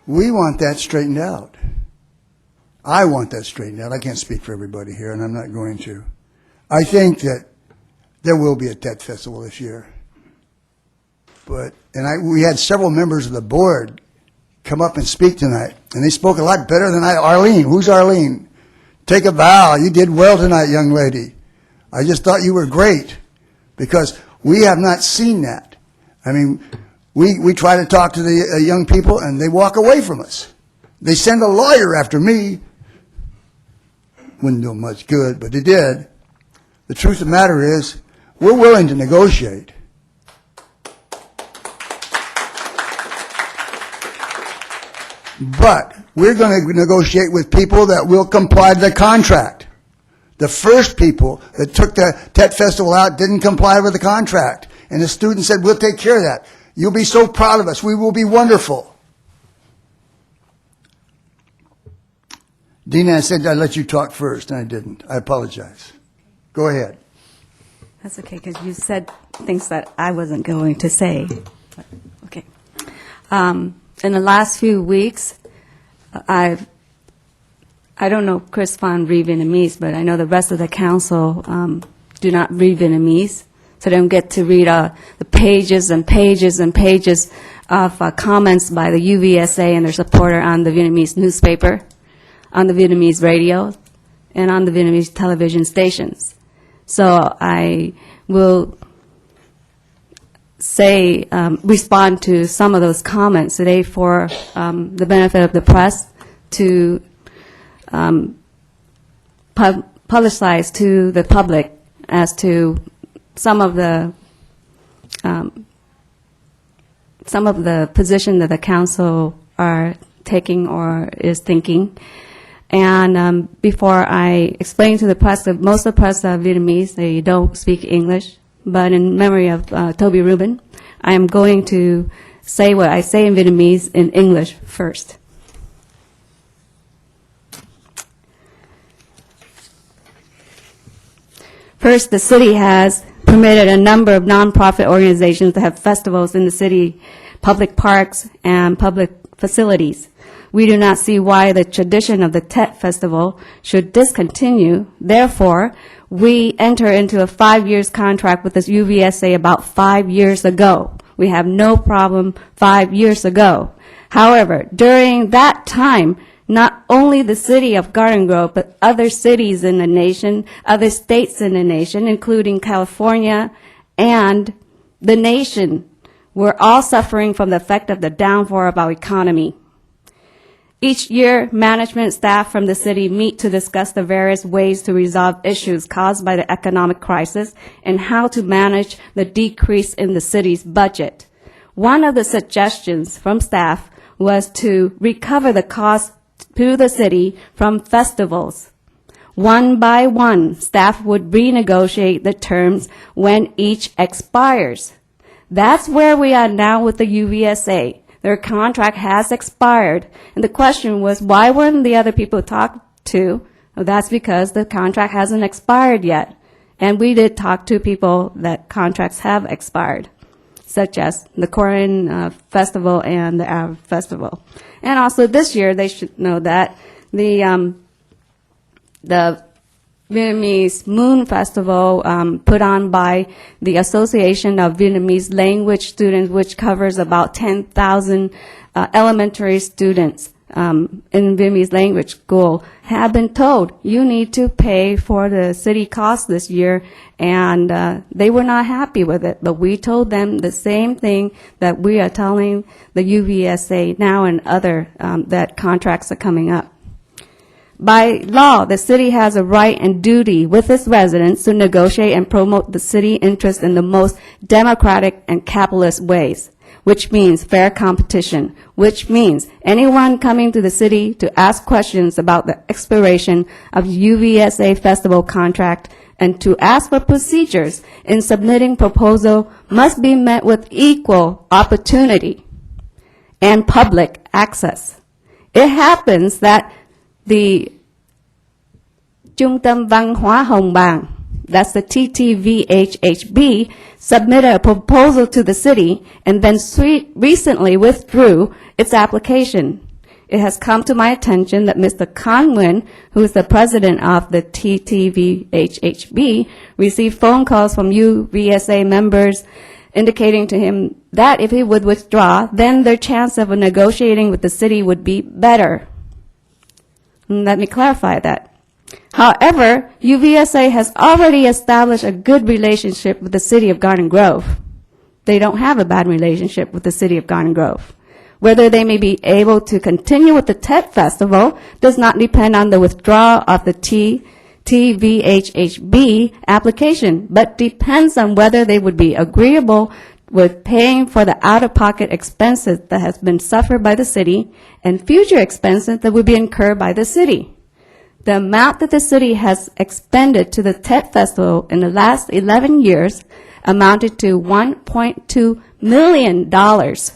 We want that straightened out. I want that straightened out. I can't speak for everybody here, and I'm not going to. I think that there will be a Tet Festival this year. We had several members of the board come up and speak tonight, and they spoke a lot better than I. Arlene, who's Arlene? Take a bow. You did well tonight, young lady. I just thought you were great, because we have not seen that. I mean, we try to talk to the young people, and they walk away from us. They send a lawyer after me. Wouldn't do them much good, but they did. The truth of the matter is, we're willing to negotiate. But we're going to negotiate with people that will comply to the contract. The first people that took the Tet Festival out didn't comply with the contract. And the student said, we'll take care of that. You'll be so proud of us. We will be wonderful. Dina, I said I'd let you talk first, and I didn't. I apologize. Go ahead. That's okay, because you said things that I wasn't going to say. But, okay. In the last few weeks, I don't know Chris Van read Vietnamese, but I know the rest of the council do not read Vietnamese, so they don't get to read the pages and pages and pages of comments by the UVSA and their supporter on the Vietnamese newspaper, on the Vietnamese radio, and on the Vietnamese television stations. So I will respond to some of those comments today for the benefit of the press to publicize to the public as to some of the position that the council are taking or is thinking. And before I explain to the press, that most of the press are Vietnamese, they don't speak English. But in memory of Toby Rubin, I am going to say what I say in Vietnamese in English first. First, the city has permitted a number of nonprofit organizations to have festivals in the city, public parks, and public facilities. We do not see why the tradition of the Tet Festival should discontinue. Therefore, we enter into a 5-year contract with the UVSA about 5 years ago. We have no problem 5 years ago. However, during that time, not only the city of Garden Grove, but other cities in the nation, other states in the nation, including California and the nation, were all suffering from the effect of the downfall of our economy. Each year, management staff from the city meet to discuss the various ways to resolve issues caused by the economic crisis and how to manage the decrease in the city's budget. One of the suggestions from staff was to recover the cost to the city from festivals. One by one, staff would renegotiate the terms when each expires. That's where we are now with the UVSA. Their contract has expired. And the question was, why weren't the other people talked to? Well, that's because the contract hasn't expired yet. And we did talk to people that contracts have expired, such as the Korean Festival and the Arab Festival. And also this year, they should know that the Vietnamese Moon Festival put on by the Association of Vietnamese Language Students, which covers about 10,000 elementary students in Vietnamese language school, have been told, you need to pay for the city cost this year, and they were not happy with it. But we told them the same thing that we are telling the UVSA now and other that contracts are coming up. By law, the city has a right and duty with its residents to negotiate and promote the city interest in the most democratic and capitalist ways, which means fair competition, which means anyone coming to the city to ask questions about the expiration of UVSA festival contract and to ask for procedures in submitting proposal must be met with equal opportunity and public access. It happens that the Trung tâm Văn hóa Hồng Bàng, that's the TTVHHB, submitted a proposal to the city and then recently withdrew its application. It has come to my attention that Mr. Con Nguyen, who is the president of the TTVHHB, received phone calls from UVSA members indicating to him that if he would withdraw, then their chance of negotiating with the city would be better. Let me clarify that. However, UVSA has already established a good relationship with the city of Garden Grove. They don't have a bad relationship with the city of Garden Grove. Whether they may be able to continue with the TED Festival does not depend on the withdrawal of the TVHHB application, but depends on whether they would be agreeable with paying for the out-of-pocket expenses that has been suffered by the city and future expenses that would be incurred by the city. The amount that the city has expended to the TED Festival in the last 11 years amounted to $1.2 million. The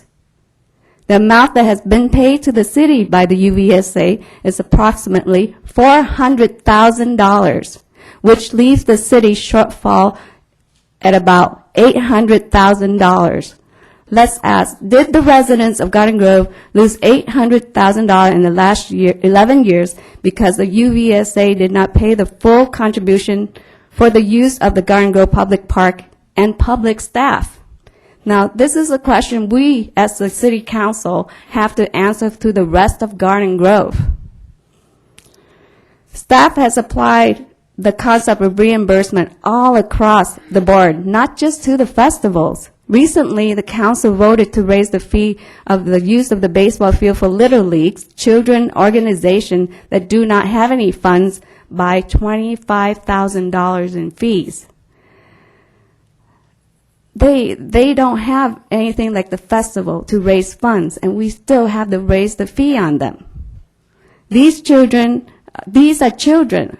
amount that has been paid to the city by the UVSA is approximately $400,000, which leaves the city shortfall at about $800,000. Let's ask, did the residents of Garden Grove lose $800,000 in the last 11 years because the UVSA did not pay the full contribution for the use of the Garden Grove Public Park and public staff? Now, this is a question we, as the City Council, have to answer to the rest of Garden Grove. Staff has applied the concept of reimbursement all across the board, not just to the festivals. Recently, the council voted to raise the fee of the use of the baseball field for Little Leagues, children organizations that do not have any funds, by $25,000 in fees. They don't have anything like the festival to raise funds, and we still have to raise the fee on them. These are children,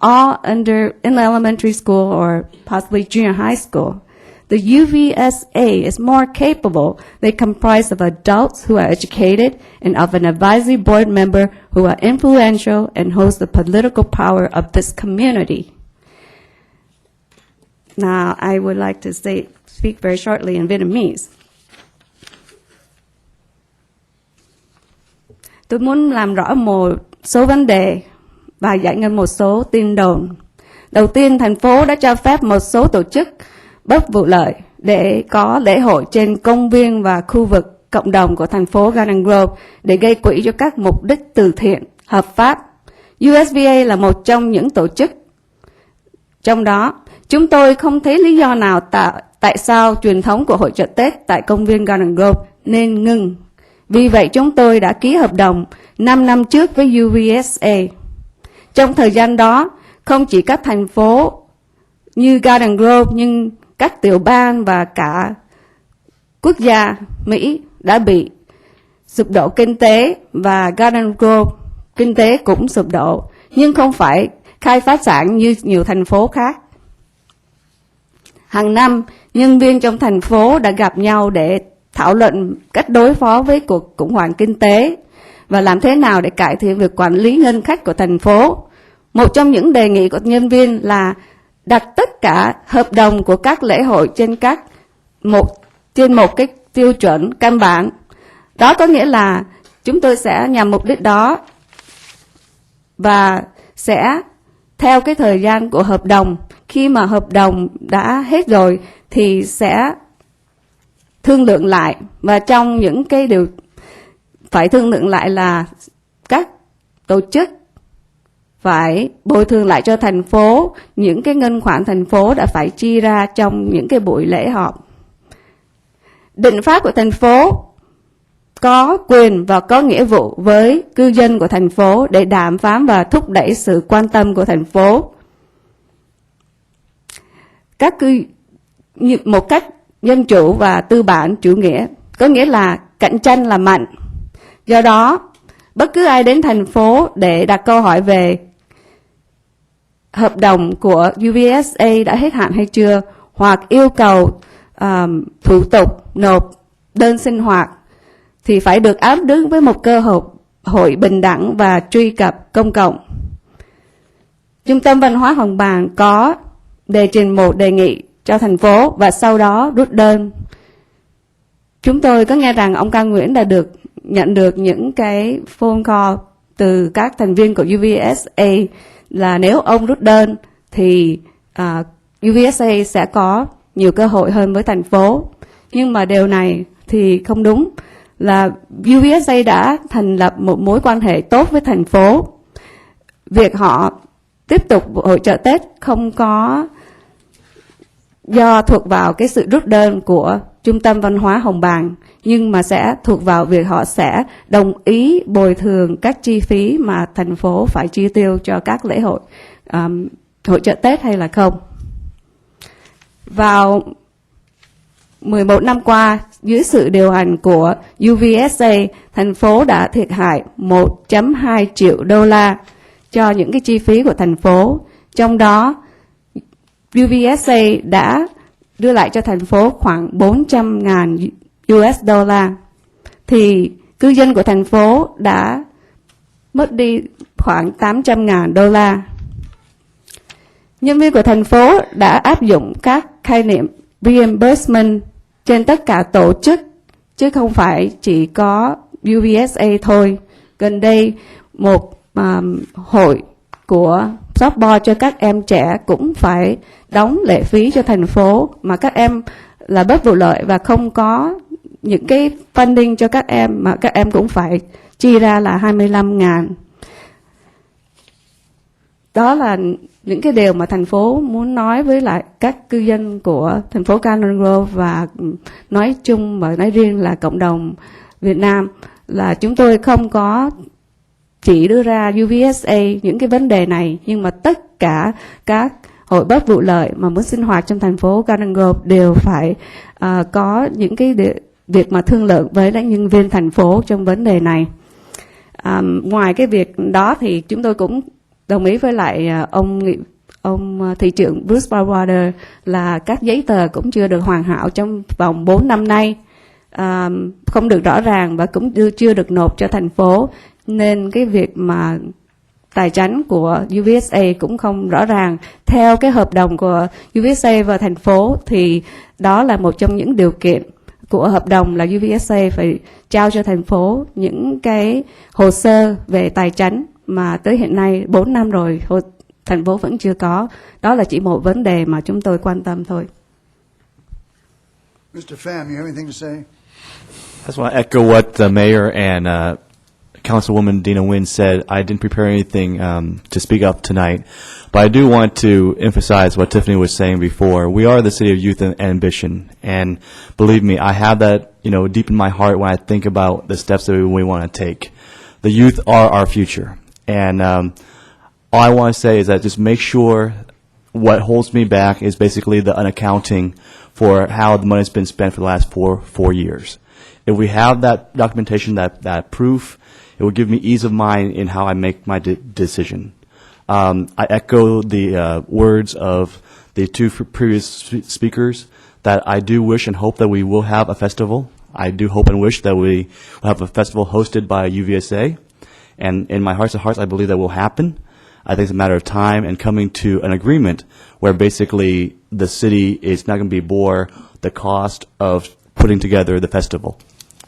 all in elementary school or possibly junior high school. The UVSA is more capable. They comprise of adults who are educated and of an advisory board member who are influential and holds the political power of this community. Now, I would like to speak very shortly in Vietnamese. Tôi muốn làm rõ một số vấn đề và giải ngân một số tin đồn. Đầu tiên, thành phố đã cho phép một số tổ chức bất vụ lợi để có lễ hội trên công viên và khu vực cộng đồng của thành phố Garden Grove để gây quỹ cho các mục đích từ thiện hợp pháp. USVA là một trong những tổ chức. Trong đó, chúng tôi không thấy lý do nào tại sao truyền thống của hội chợ Tết tại công viên Garden Grove nên ngừng. Vì vậy, chúng tôi đã ký hợp đồng 5 năm trước với UVSA. Trong thời gian đó, không chỉ các thành phố như Garden Grove, nhưng các tiểu bang và cả quốc gia Mỹ đã bị sụp đổ kinh tế, và Garden Grove kinh tế cũng sụp đổ, nhưng không phải khai phá sản như nhiều thành phố khác. Hàng năm, nhân viên trong thành phố đã gặp nhau để thảo luận cách đối phó với cuộc khủng hoảng kinh tế và làm thế nào để cải thiện việc quản lý ngân sách của thành phố. Một trong những đề nghị của nhân viên là đặt tất cả hợp đồng của các lễ hội trên một cái tiêu chuẩn căn bản. Đó có nghĩa là chúng tôi sẽ nhằm mục đích đó và sẽ theo cái thời gian của hợp đồng. Khi mà hợp đồng đã hết rồi thì sẽ thương lượng lại, và trong những cái điều phải thương lượng lại là các tổ chức phải bồi thường lại cho thành phố những cái ngân khoản thành phố đã phải chi ra trong những cái buổi lễ họp. Định pháp của thành phố có quyền và có nghĩa vụ với cư dân của thành phố để đàm phán và thúc đẩy sự quan tâm của thành phố. Một cách dân chủ và tư bản chủ nghĩa, có nghĩa là cạnh tranh là mạnh. Do đó, bất cứ ai đến thành phố để đặt câu hỏi về hợp đồng của UVSA đã hết hạn hay chưa, hoặc yêu cầu thủ tục nộp đơn sinh hoạt, thì phải được áp ứng với một cơ hội bình đẳng và truy cập công cộng. Trung tâm Văn hóa Hồng Bàng có đề trình một đề nghị cho thành phố và sau đó rút đơn. Chúng tôi có nghe rằng ông Cao Nguyễn đã nhận được những cái phone call từ các thành viên của UVSA là nếu ông rút đơn thì UVSA sẽ có nhiều cơ hội hơn với thành phố. Nhưng mà điều này thì không đúng, là UVSA đã thành lập một mối quan hệ tốt với thành phố. Việc họ tiếp tục hội chợ Tết không có do thuộc vào cái sự rút đơn của Trung tâm Văn hóa Hồng Bàng, nhưng mà sẽ thuộc vào việc họ sẽ đồng ý bồi thường các chi phí mà thành phố phải chi tiêu cho các lễ hội, hội chợ Tết hay là không. Vào 11 năm qua, dưới sự điều hành của UVSA, thành phố đã thiệt hại 1.2 triệu đô la cho những cái chi phí của thành phố. Trong đó, UVSA đã đưa lại cho thành phố khoảng 400.000 US đô la. Thì cư dân của thành phố đã mất đi khoảng 800.000 đô la. Nhân viên của thành phố đã áp dụng các khái niệm reimbursement trên tất cả tổ chức, chứ không phải chỉ có UVSA thôi. Gần đây, một hội của softball cho các em trẻ cũng phải đóng lệ phí cho thành phố, mà các em là bất vụ lợi và không có những cái funding cho các em, mà các em cũng phải chi ra là 25.000. Đó là những cái điều mà thành phố muốn nói với lại các cư dân của thành phố Garden Grove, và nói chung và nói riêng là cộng đồng Việt Nam, là chúng tôi không có chỉ đưa ra UVSA những cái vấn đề này, nhưng mà tất cả các hội bất vụ lợi mà muốn sinh hoạt trong thành phố Garden Grove đều phải có những cái việc mà thương lượng với các nhân viên thành phố trong vấn đề này. Ngoài cái việc đó thì chúng tôi cũng đồng ý với lại ông thị trưởng Bruce Ballwater là các giấy tờ cũng chưa được hoàn hảo trong vòng 4 năm nay, không được rõ ràng và cũng chưa được nộp cho thành phố, nên cái việc mà tài chính của UVSA cũng không rõ ràng. Theo cái hợp đồng của UVSA và thành phố thì đó là một trong những điều kiện của hợp đồng, là UVSA phải trao cho thành phố những cái hồ sơ về tài chính mà tới hiện nay 4 năm rồi thành phố vẫn chưa có. Đó là chỉ một vấn đề mà chúng tôi quan tâm thôi. Mr. Pham, you have anything to say? I just want to echo what the mayor and Councilwoman Dina Nguyen said. I didn't prepare anything to speak up tonight, but I do want to emphasize what Tiffany was saying before. We are the city of youth and ambition, and believe me, I have that deep in my heart when I think about the steps that we want to take. The youth are our future, and all I want to say is that just make sure what holds me back is basically the unaccounting for how the money's been spent for the last four years. If we have that documentation, that proof, it will give me ease of mind in how I make my decision. I echo the words of the two previous speakers that I do wish and hope that we will have a festival. I do hope and wish that we will have a festival hosted by UVSA. And in my hearts of hearts, I believe that will happen. I think it's a matter of time and coming to an agreement where basically the city is not going to be bore the cost of putting together the festival.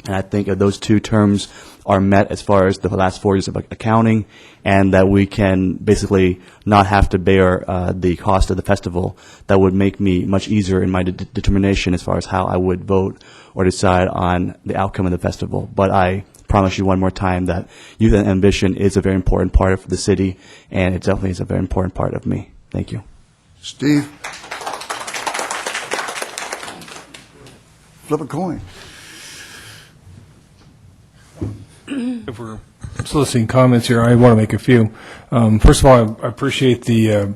And I think if those two terms are met as far as the last 4 years of accounting, and that we can basically not have to bear the cost of the festival. That would make me much easier in my determination as far as how I would vote or decide on the outcome of the festival. But I promise you one more time that youth and ambition is a very important part of the city, and it definitely is a very important part of me. Thank you. Steve? Flip a coin. If we're soliciting comments here, I want to make a few. First of all, I appreciate the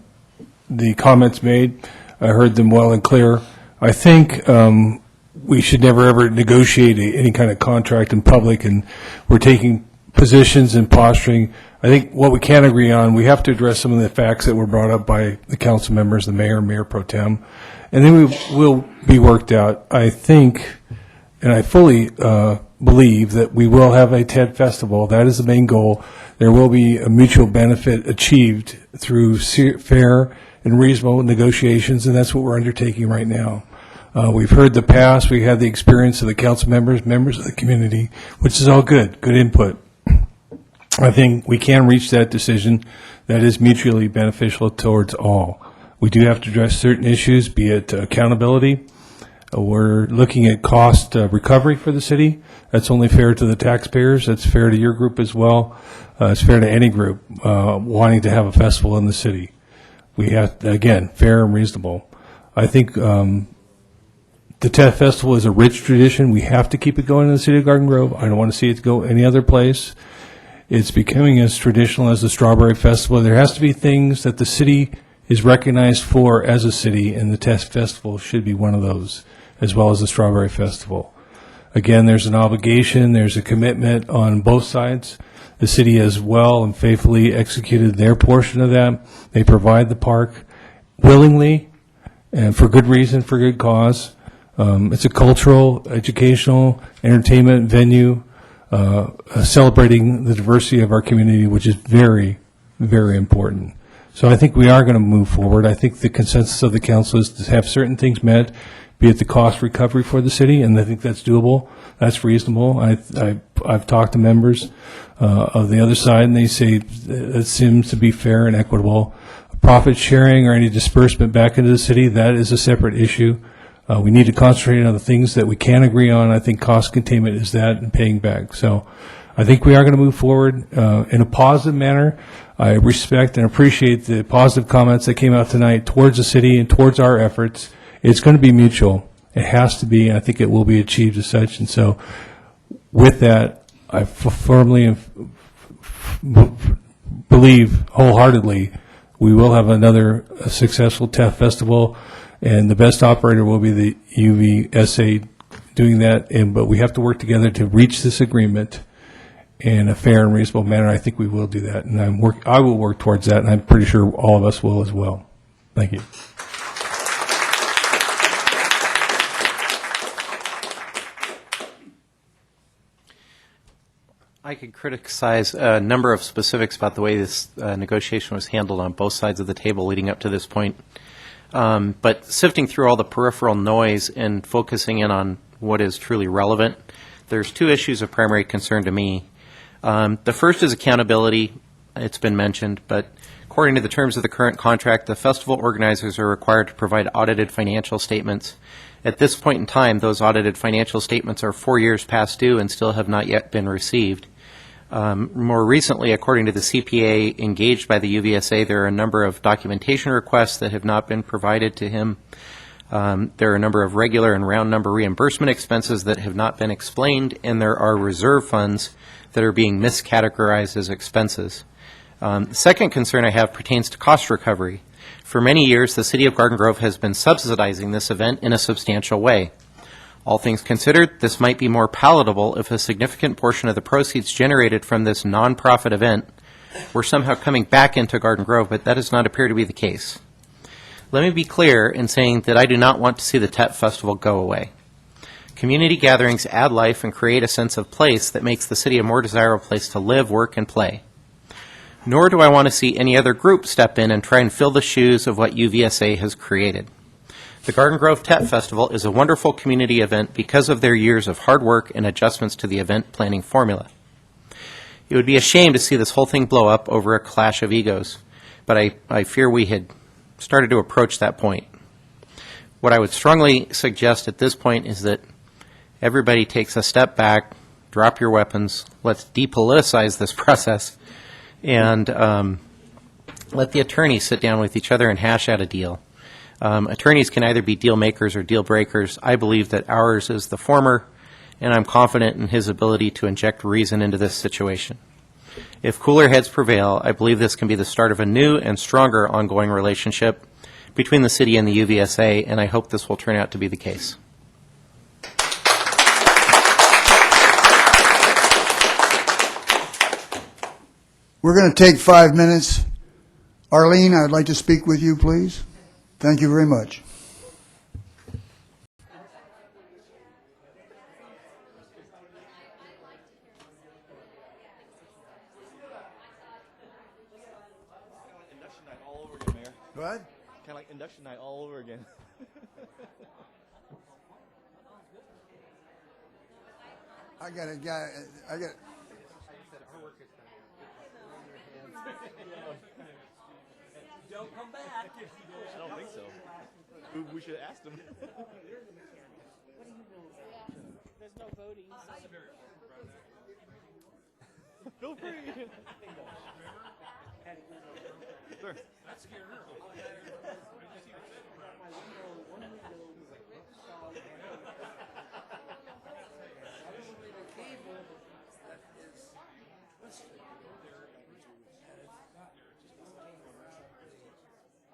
comments made. I heard them well and clear. I think we should never ever negotiate any kind of contract in public, and we're taking positions and posturing. I think what we can agree on, we have to address some of the facts that were brought up by the council members, the mayor, mayor pro tem, and then we will be worked out. I think, and I fully believe that we will have a TED festival. That is the main goal. There will be a mutual benefit achieved through fair and reasonable negotiations, and that's what we're undertaking right now. We've heard the past. We had the experience of the council members, members of the community, which is all good input. I think we can reach that decision that is mutually beneficial towards all. We do have to address certain issues, be it accountability. We're looking at cost recovery for the city. That's only fair to the taxpayers. That's fair to your group as well. It's fair to any group wanting to have a festival in the city. We have, again, fair and reasonable. I think the TED Festival is a rich tradition. We have to keep it going in the city of Garden Grove. I don't want to see it go any other place. It's becoming as traditional as the Strawberry Festival. There has to be things that the city is recognized for as a city, and the TED Festival should be one of those, as well as the Strawberry Festival. Again, there's an obligation, there's a commitment on both sides. The city has well and faithfully executed their portion of that. They provide the park willingly and for good reason, for good cause. It's a cultural, educational, entertainment venue celebrating the diversity of our community, which is very, very important. So I think we are going to move forward. I think the consensus of the council is to have certain things met, be it the cost recovery for the city, and I think that's doable. That's reasonable. I've talked to members of the other side, and they say it seems to be fair and equitable. Profit sharing or any disbursement back into the city, that is a separate issue. We need to concentrate on the things that we can agree on. I think cost containment is that, and paying back. So I think we are going to move forward in a positive manner. I respect and appreciate the positive comments that came out tonight towards the city and towards our efforts. It's going to be mutual. It has to be, and I think it will be achieved as such. And so with that, I firmly believe wholeheartedly we will have another successful TEF festival, and the best operator will be the UVSA doing that. But we have to work together to reach this agreement in a fair and reasonable manner. I think we will do that, and I will work towards that, and I'm pretty sure all of us will as well. Thank you. I could criticize a number of specifics about the way this negotiation was handled on both sides of the table leading up to this point. But sifting through all the peripheral noise and focusing in on what is truly relevant, there's two issues of primary concern to me. The first is accountability. It's been mentioned, but according to the terms of the current contract, the festival organizers are required to provide audited financial statements. At this point in time, those audited financial statements are 4 years past due and still have not yet been received. More recently, according to the CPA engaged by the UVSA, there are a number of documentation requests that have not been provided to him. There are a number of regular and round number reimbursement expenses that have not been explained, and there are reserve funds that are being miscategorized as expenses. The second concern I have pertains to cost recovery. For many years, the City of Garden Grove has been subsidizing this event in a substantial way. All things considered, this might be more palatable if a significant portion of the proceeds generated from this nonprofit event were somehow coming back into Garden Grove, but that does not appear to be the case. Let me be clear in saying that I do not want to see the TET Festival go away. Community gatherings add life and create a sense of place that makes the city a more desirable place to live, work, and play. Nor do I want to see any other group step in and try and fill the shoes of what UVSA has created. The Garden Grove TET Festival is a wonderful community event because of their years of hard work and adjustments to the event planning formula. It would be a shame to see this whole thing blow up over a clash of egos, but I fear we had started to approach that point. What I would strongly suggest at this point is that everybody takes a step back, drop your weapons, let's depoliticize this process, and let the attorneys sit down with each other and hash out a deal. Attorneys can either be deal makers or deal breakers. I believe that ours is the former, and I'm confident in his ability to inject reason into this situation. If cooler heads prevail, I believe this can be the start of a new and stronger ongoing relationship between the city and the UVSA, and I hope this will turn out to be the case. We're going to take 5 minutes. Arlene, I'd like to speak with you, please. Thank you very much. What? Kind of like induction night all over again. I got a guy. Don't come back. I don't think so. We should ask them. There's no voting. Feel free. Sure. That scared her.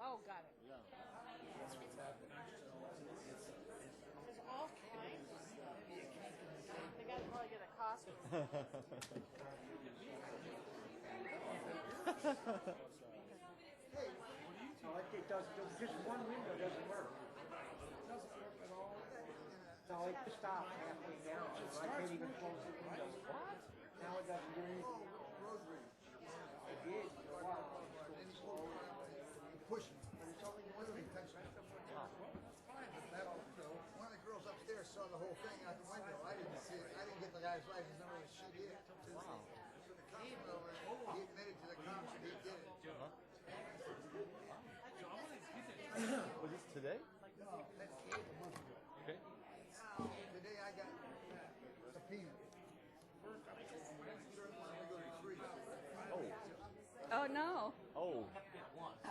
Oh, got it. They got to probably get a costume. Just one window doesn't work. No, it stops halfway down, so I can't even close the window. Now it doesn't do anything. It did for a while. It's slow. Pushing. But it's only one thing touching the top. One of the girls upstairs saw the whole thing out the window. I didn't see it. I didn't get the guy's license number when she did. Wow. So the cops went over, he admitted to the cops that he did it. Was this today? No, that's Okay. today I got subpoena. Oh, no. Oh.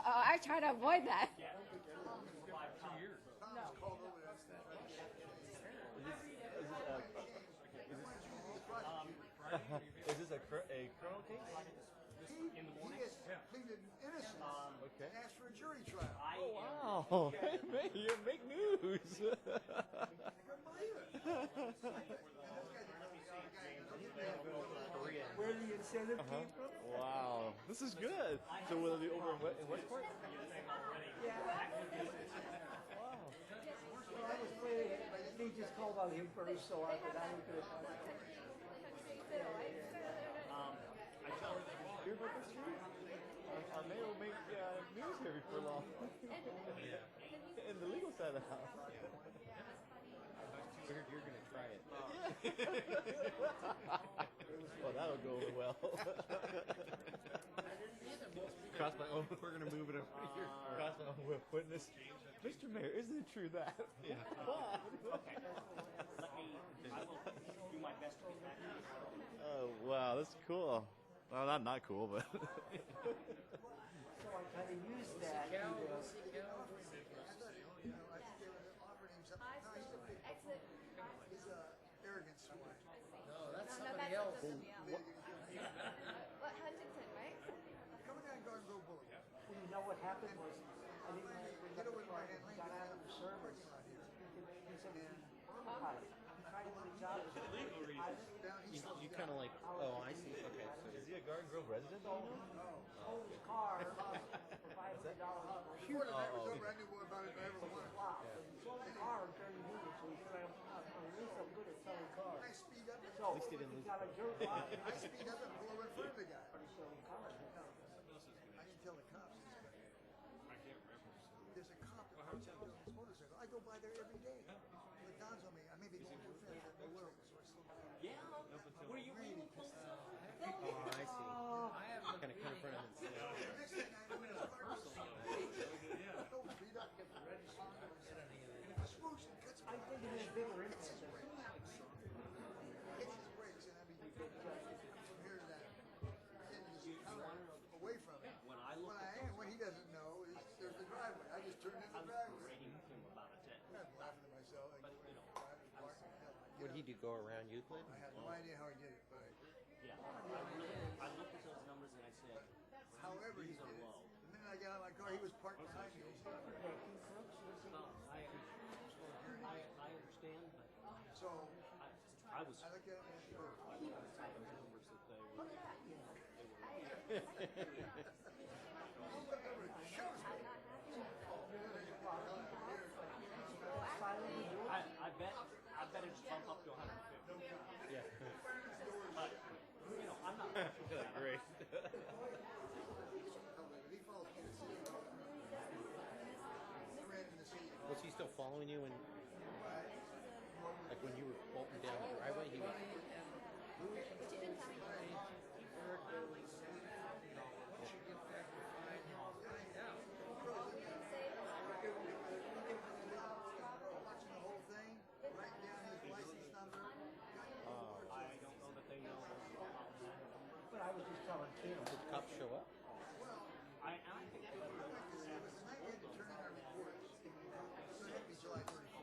I try to avoid that. Is this a criminal case? In the morning? He has pleaded innocent. Okay. And asked for a jury trial. Oh, wow. Hey, you make news. Where the incentive came from? Wow. This is good. So will it be over in Westport? Yeah. Wow. I was afraid they just called on him first, so I was going to I tell her that you hear about this tree? Our mayor will make news here before long. In the legal side of the house. You're going to try it. Well, that'll go over well. Cross my own. We're going to move it over here. Cross my own witness. Mr. Mayor, isn't it true that? Yeah. What? Okay. I will do my best to be back. Oh, wow, that's cool. Well, not cool, but. So I kind of used that. He's a arrogant swine. No, that's somebody else. What, Huntington, right? Come down and go and go bully. Well, you know what happened was, I didn't know when he got out of the service. He said, he tried to get a job. You kind of like, oh, I see. Okay, so is he a Garden Grove resident? Sold his car for $500. Before the night was over, I knew more about it than I ever wanted. He sold the car and turned it in, so he said, I'm really so good at selling cars. I speed up. So, he got a dirt lot. I speed up and pull over in front of the guy. I didn't tell the cops. There's a cop that works out on his motorcycle. I go by there every day. It dawns on me. I may be going too fast. I will. So I slow down. Yeah. What are you reading? Oh, I he do go around Euclid? I have no idea how he did it, but I looked at those numbers and I said, however he did it. The minute I got out of my car, he was parked behind me. I understand, but So I was. I looked at him and he numbers that they were. I bet it's bump up to 150. Yeah. But, I'm not. Great. Was he still following you when, like when you were bolting down the driveway? He was. watching the whole thing, write down his license number. I don't know that they know. But I was just telling Kim. Did the cops show up? I think It was the night we had to turn in our reports. So it had to be July 31st.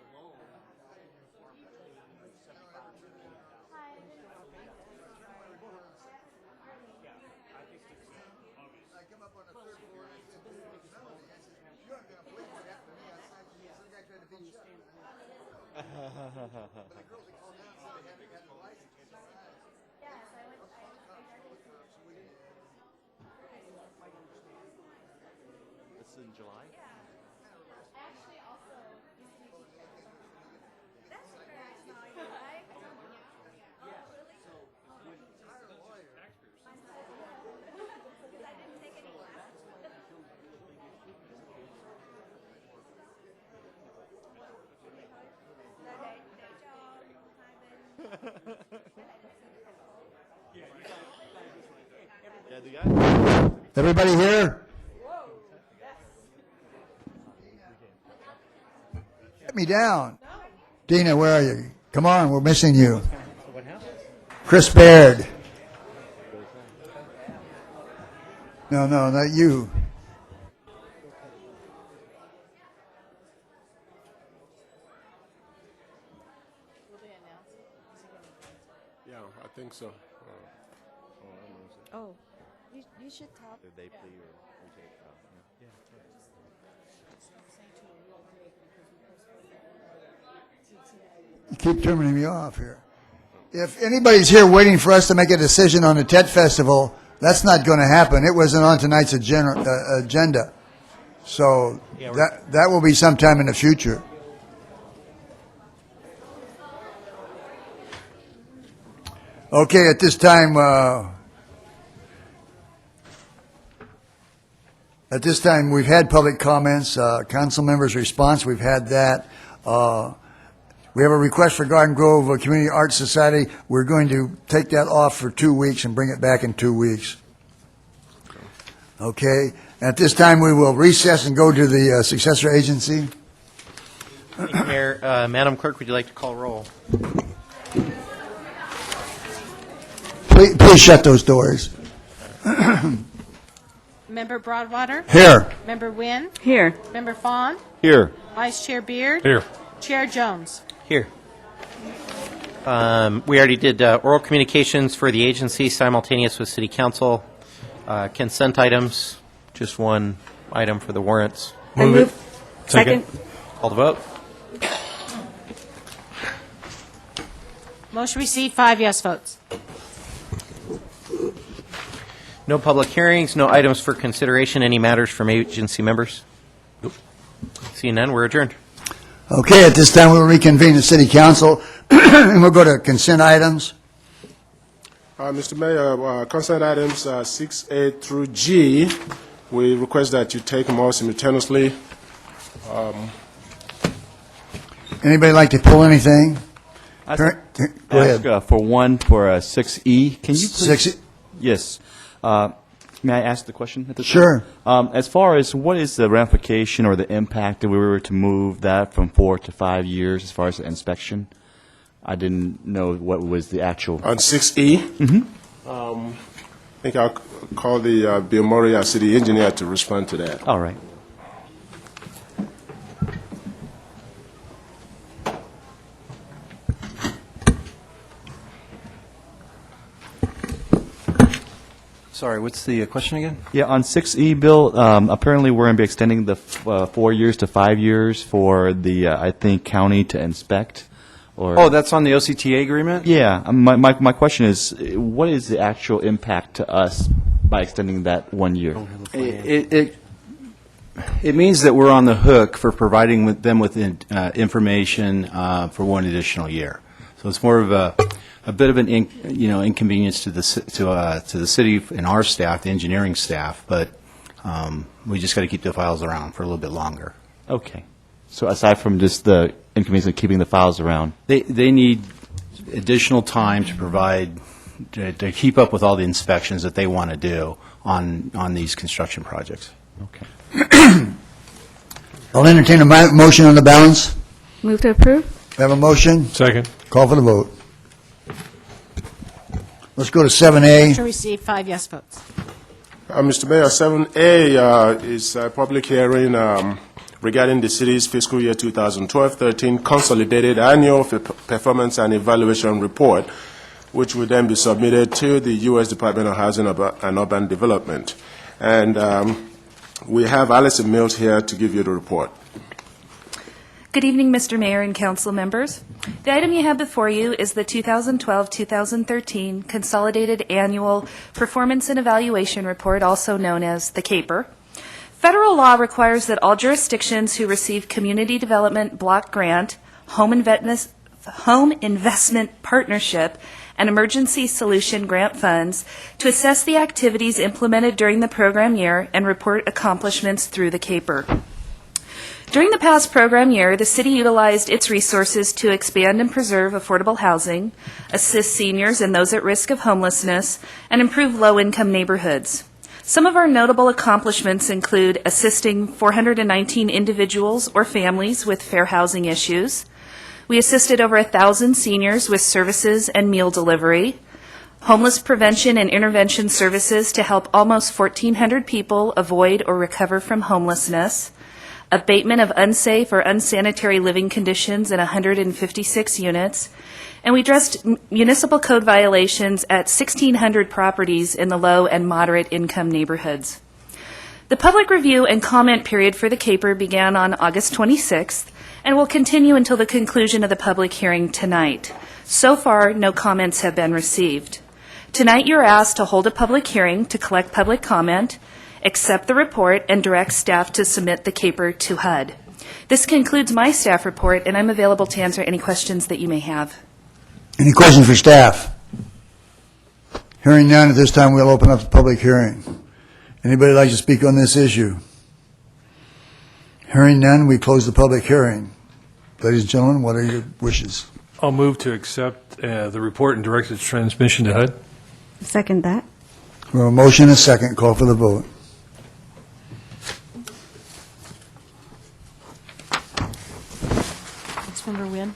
I come up on the third floor and I said, Melanie, I said, you aren't going to believe what happened to me outside. Some guy tried to beat you up. But the girls that called down said they hadn't had the license. Yes, I went. It's in July? Actually, also, that's where I saw you, right? Oh, really? Hire a lawyer. Because I didn't take any classes. Yeah, the guy. Everybody here? Get me down. Dina, where are you? Come on, we're missing you. What happened? Chris Baird. No, not you. Yeah, I think so. Oh, you should talk. Did they plea or take? Yeah. You keep turning me off here. If anybody's here waiting for us to make a decision on the TED Festival, that's not going to happen. It wasn't on tonight's agenda. So Yeah, that will be sometime in the future. Okay, at this time, we've had public comments, council members' response, we've had that. We have a request for Garden Grove Community Arts Society. We're going to take that off for 2 weeks and bring it back in 2 weeks. Okay, at this time, we will recess and go to the successor agency. Thank you, Mayor. Madam Clerk, would you like to call roll? Please shut those doors. Member Broadwater? Here. Member Wynn? Here. Member Fawn? Here. Vice Chair Beard? Here. Chair Jones? Here. We already did oral communications for the agency simultaneous with City Council. Consent items, just one item for the warrants. I move. Second. Call the vote. Motion received, 5 yes votes. No public hearings, no items for consideration. Any matters from agency members? Nope. Seeing none, we're adjourned. Okay, at this time, we'll reconvene the city council, and we'll go to consent items. Mr. Mayor, consent items 6A through G, we request that you take them all simultaneously. Anybody like to pull anything? I Go ahead. ask for one for 6E. Can you please? 6E? Yes. May I ask the question at this Sure. time? As far as what is the ramification or the impact if we were to move that from 4 to 5 years as far as the inspection? I didn't know what was the actual. On 6E? Mm-hmm. I think I'll call the Bill Murray, our city engineer, to respond to that. All right. Sorry, what's the question again? Yeah, on 6E, Bill, apparently we're going to be extending the 4 years to 5 years for the, I think, county to inspect. Or Oh, that's on the OCTA agreement? Yeah, my question is, what is the actual impact to us by extending that 1 year? It means that we're on the hook for providing them with information for 1 additional year. So it's more of a bit of an inconvenience to the city and our staff, the engineering staff, but we just got to keep the files around for a little bit longer. Okay. So aside from just the inconvenience of keeping the files around, They need additional time to provide, to keep up with all the inspections that they want to do on these construction projects. Okay. I'll entertain a motion on the balance. Move to approve? We have a motion. Second. Call for the vote. Let's go to 7A. To receive 5 yes votes. Mr. Mayor, 7A is a public hearing regarding the city's fiscal year 2012-13 consolidated annual performance and evaluation report, which will then be submitted to the U.S. Department of Housing and Urban Development. And we have Alison Mills here to give you the report. Good evening, Mr. Mayor and council members. The item you have before you is the 2012-2013 Consolidated Annual Performance and Evaluation Report, also known as the CAPER. Federal law requires that all jurisdictions who receive Community Development Block Grant, Home Investment Partnership, and Emergency Solution Grant funds to assess the activities implemented during the program year and report accomplishments through the CAPER. During the past program year, the city utilized its resources to expand and preserve affordable housing, assist seniors and those at risk of homelessness, and improve low-income neighborhoods. Some of our notable accomplishments include assisting 419 individuals or families with fair housing issues. We assisted over 1,000 seniors with services and meal delivery, homeless prevention and intervention services to help almost 1,400 people avoid or recover from homelessness, abatement of unsafe or unsanitary living conditions in 156 units, and we addressed municipal code violations at 1,600 properties in the low and moderate income neighborhoods. The public review and comment period for the CAPER began on August 26th and will continue until the conclusion of the public hearing tonight. So far, no comments have been received. Tonight, you're asked to hold a public hearing to collect public comment, accept the report, and direct staff to submit the CAPER to HUD. This concludes my staff report, and I'm available to answer any questions that you may have. Any questions for staff? Hearing none, at this time we'll open up the public hearing. Anybody like to speak on this issue? Hearing none, we close the public hearing. Ladies and gentlemen, what are your wishes? I'll move to accept the report and direct its transmission to HUD. Second that. We have a motion and a second. Call for the vote. Councilmember Wynn?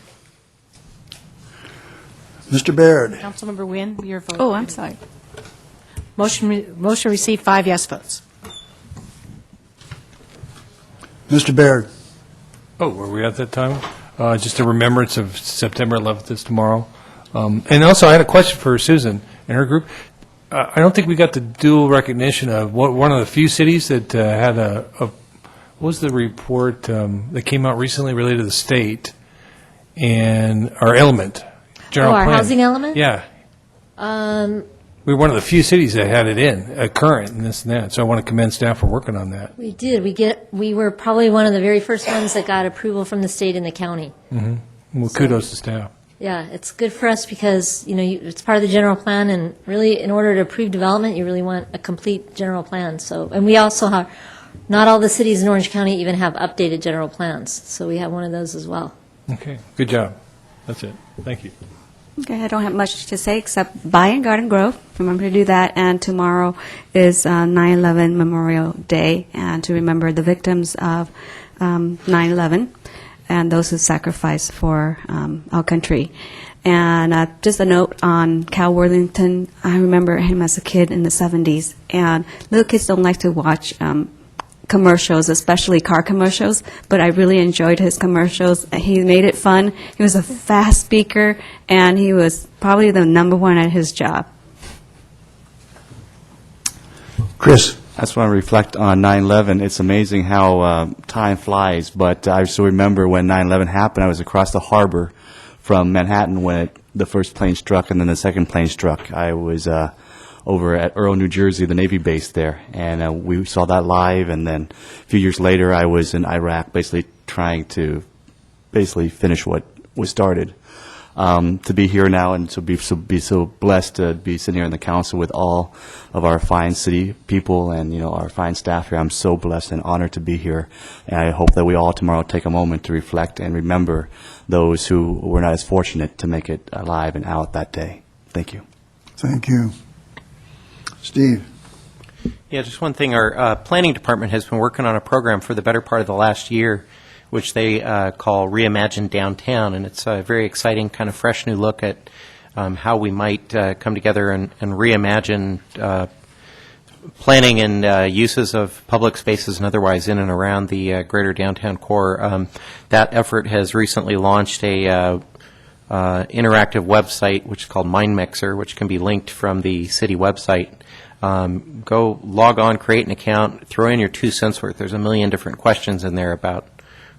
Mr. Baird. Councilmember Wynn, your vote. Oh, I'm sorry. Motion received 5 yes votes. Mr. Baird. Oh, were we at that time? Just a remembrance of September 11th is tomorrow. And also, I had a question for Susan and her group. I don't think we got the dual recognition of one of the few cities that had what was the report that came out recently related to the state and our element, general our plan. housing element? Yeah. We were one of the few cities that had it in, current and this and that. So I want to commend staff for working on that. We did. We were probably one of the very first ones that got approval from the state and the county. Mm-hmm. Well, kudos to staff. Yeah, it's good for us because, it's part of the general plan, and really, in order to approve development, you really want a complete general plan. So, and we also have, not all the cities in Orange County even have updated general plans, so we have one of those as well. Okay, good job. That's it. Thank you. Okay, I don't have much to say except buy in Garden Grove. Remember to do that. And tomorrow is 9/11 Memorial Day, and to remember the victims of 9/11 and those who sacrificed for our country. And just a note on Cal Worthington. I remember him as a kid in the 70s. And little kids don't like to watch commercials, especially car commercials, but I really enjoyed his commercials. He made it fun. He was a fast speaker, and he was probably the #1 at his job. Chris? I just want to reflect on 9/11. It's amazing how time flies, but I still remember when 9/11 happened, I was across the harbor from Manhattan when the first plane struck and then the second plane struck. I was over at Earl, New Jersey, the Navy base there, and we saw that live, and then a few years later I was in Iraq basically trying to finish what was started. To be here now and to be so blessed to be sitting here in the council with all of our fine city people and our fine staff here. I'm so blessed and honored to be here, and I hope that we all tomorrow take a moment to reflect and remember those who were not as fortunate to make it alive and out that day. Thank you. Thank you. Steve? Yeah, just one thing. Our planning department has been working on a program for the better part of the last year, which they call Reimagine Downtown, and it's a very exciting, kind of fresh new look at how we might come together and reimagine planning and uses of public spaces and otherwise in and around the greater downtown core. That effort has recently launched a interactive website, which is called Mind Mixer, which can be linked from the city website. Go log on, create an account, throw in your 2 cents worth. There's a million different questions in there about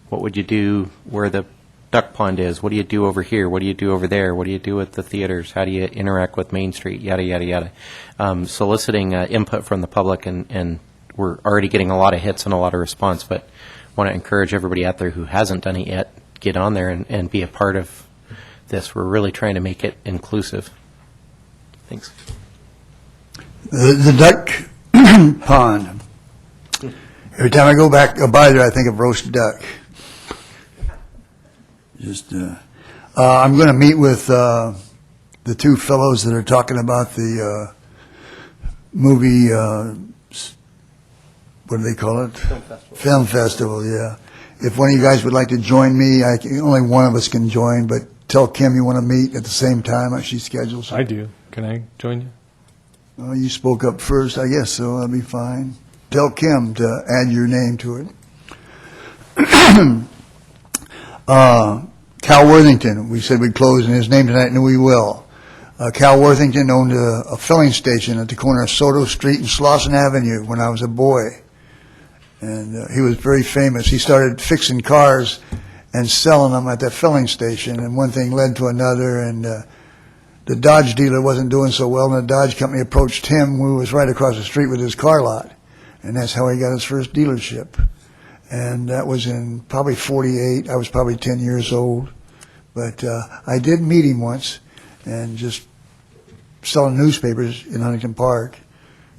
what would you do where the duck pond is? What do you do over here? What do you do over there? What do you do with the theaters? How do you interact with Main Street? Yada, yada, yada. Soliciting input from the public, and we're already getting a lot of hits and a lot of response, but want to encourage everybody out there who hasn't done it yet, get on there and be a part of this. We're really trying to make it inclusive. Thanks. The duck pond. Every time I go by there, I think of roast duck. I'm going to meet with the two fellows that are talking about the movie, what do they call it? Film Festival. Film Festival, yeah. If one of you guys would like to join me, only one of us can join, but tell Kim you want to meet at the same time. She schedules. I do. Can I join you? Oh, you spoke up first, I guess, so that'll be fine. Tell Kim to add your name to it. Cal Worthington, we said we'd close in his name tonight, and we will. Cal Worthington owned a filling station at the corner of Soto Street and Slauson Avenue when I was a boy. And he was very famous. He started fixing cars and selling them at that filling station, and one thing led to another, and the Dodge dealer wasn't doing so well, and the Dodge company approached him, who was right across the street with his car lot. And that's how he got his first dealership. And that was in probably 48. I was probably 10 years old. But I did meet him once, and just selling newspapers in Huntington Park.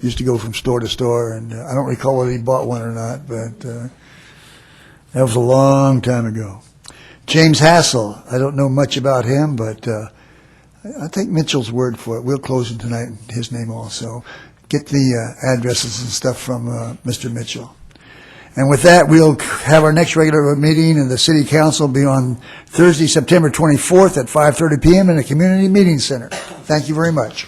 Used to go from store to store, and I don't recall whether he bought one or not, but that was a long time ago. James Hassel, I don't know much about him, but I take Mitchell's word for it. We'll close it tonight in his name also. Get the addresses and stuff from Mr. Mitchell. And with that, we'll have our next regular meeting in the City Council be on Thursday, September 24th at 5:30 p.m. in the Community Meeting Center. Thank you very much.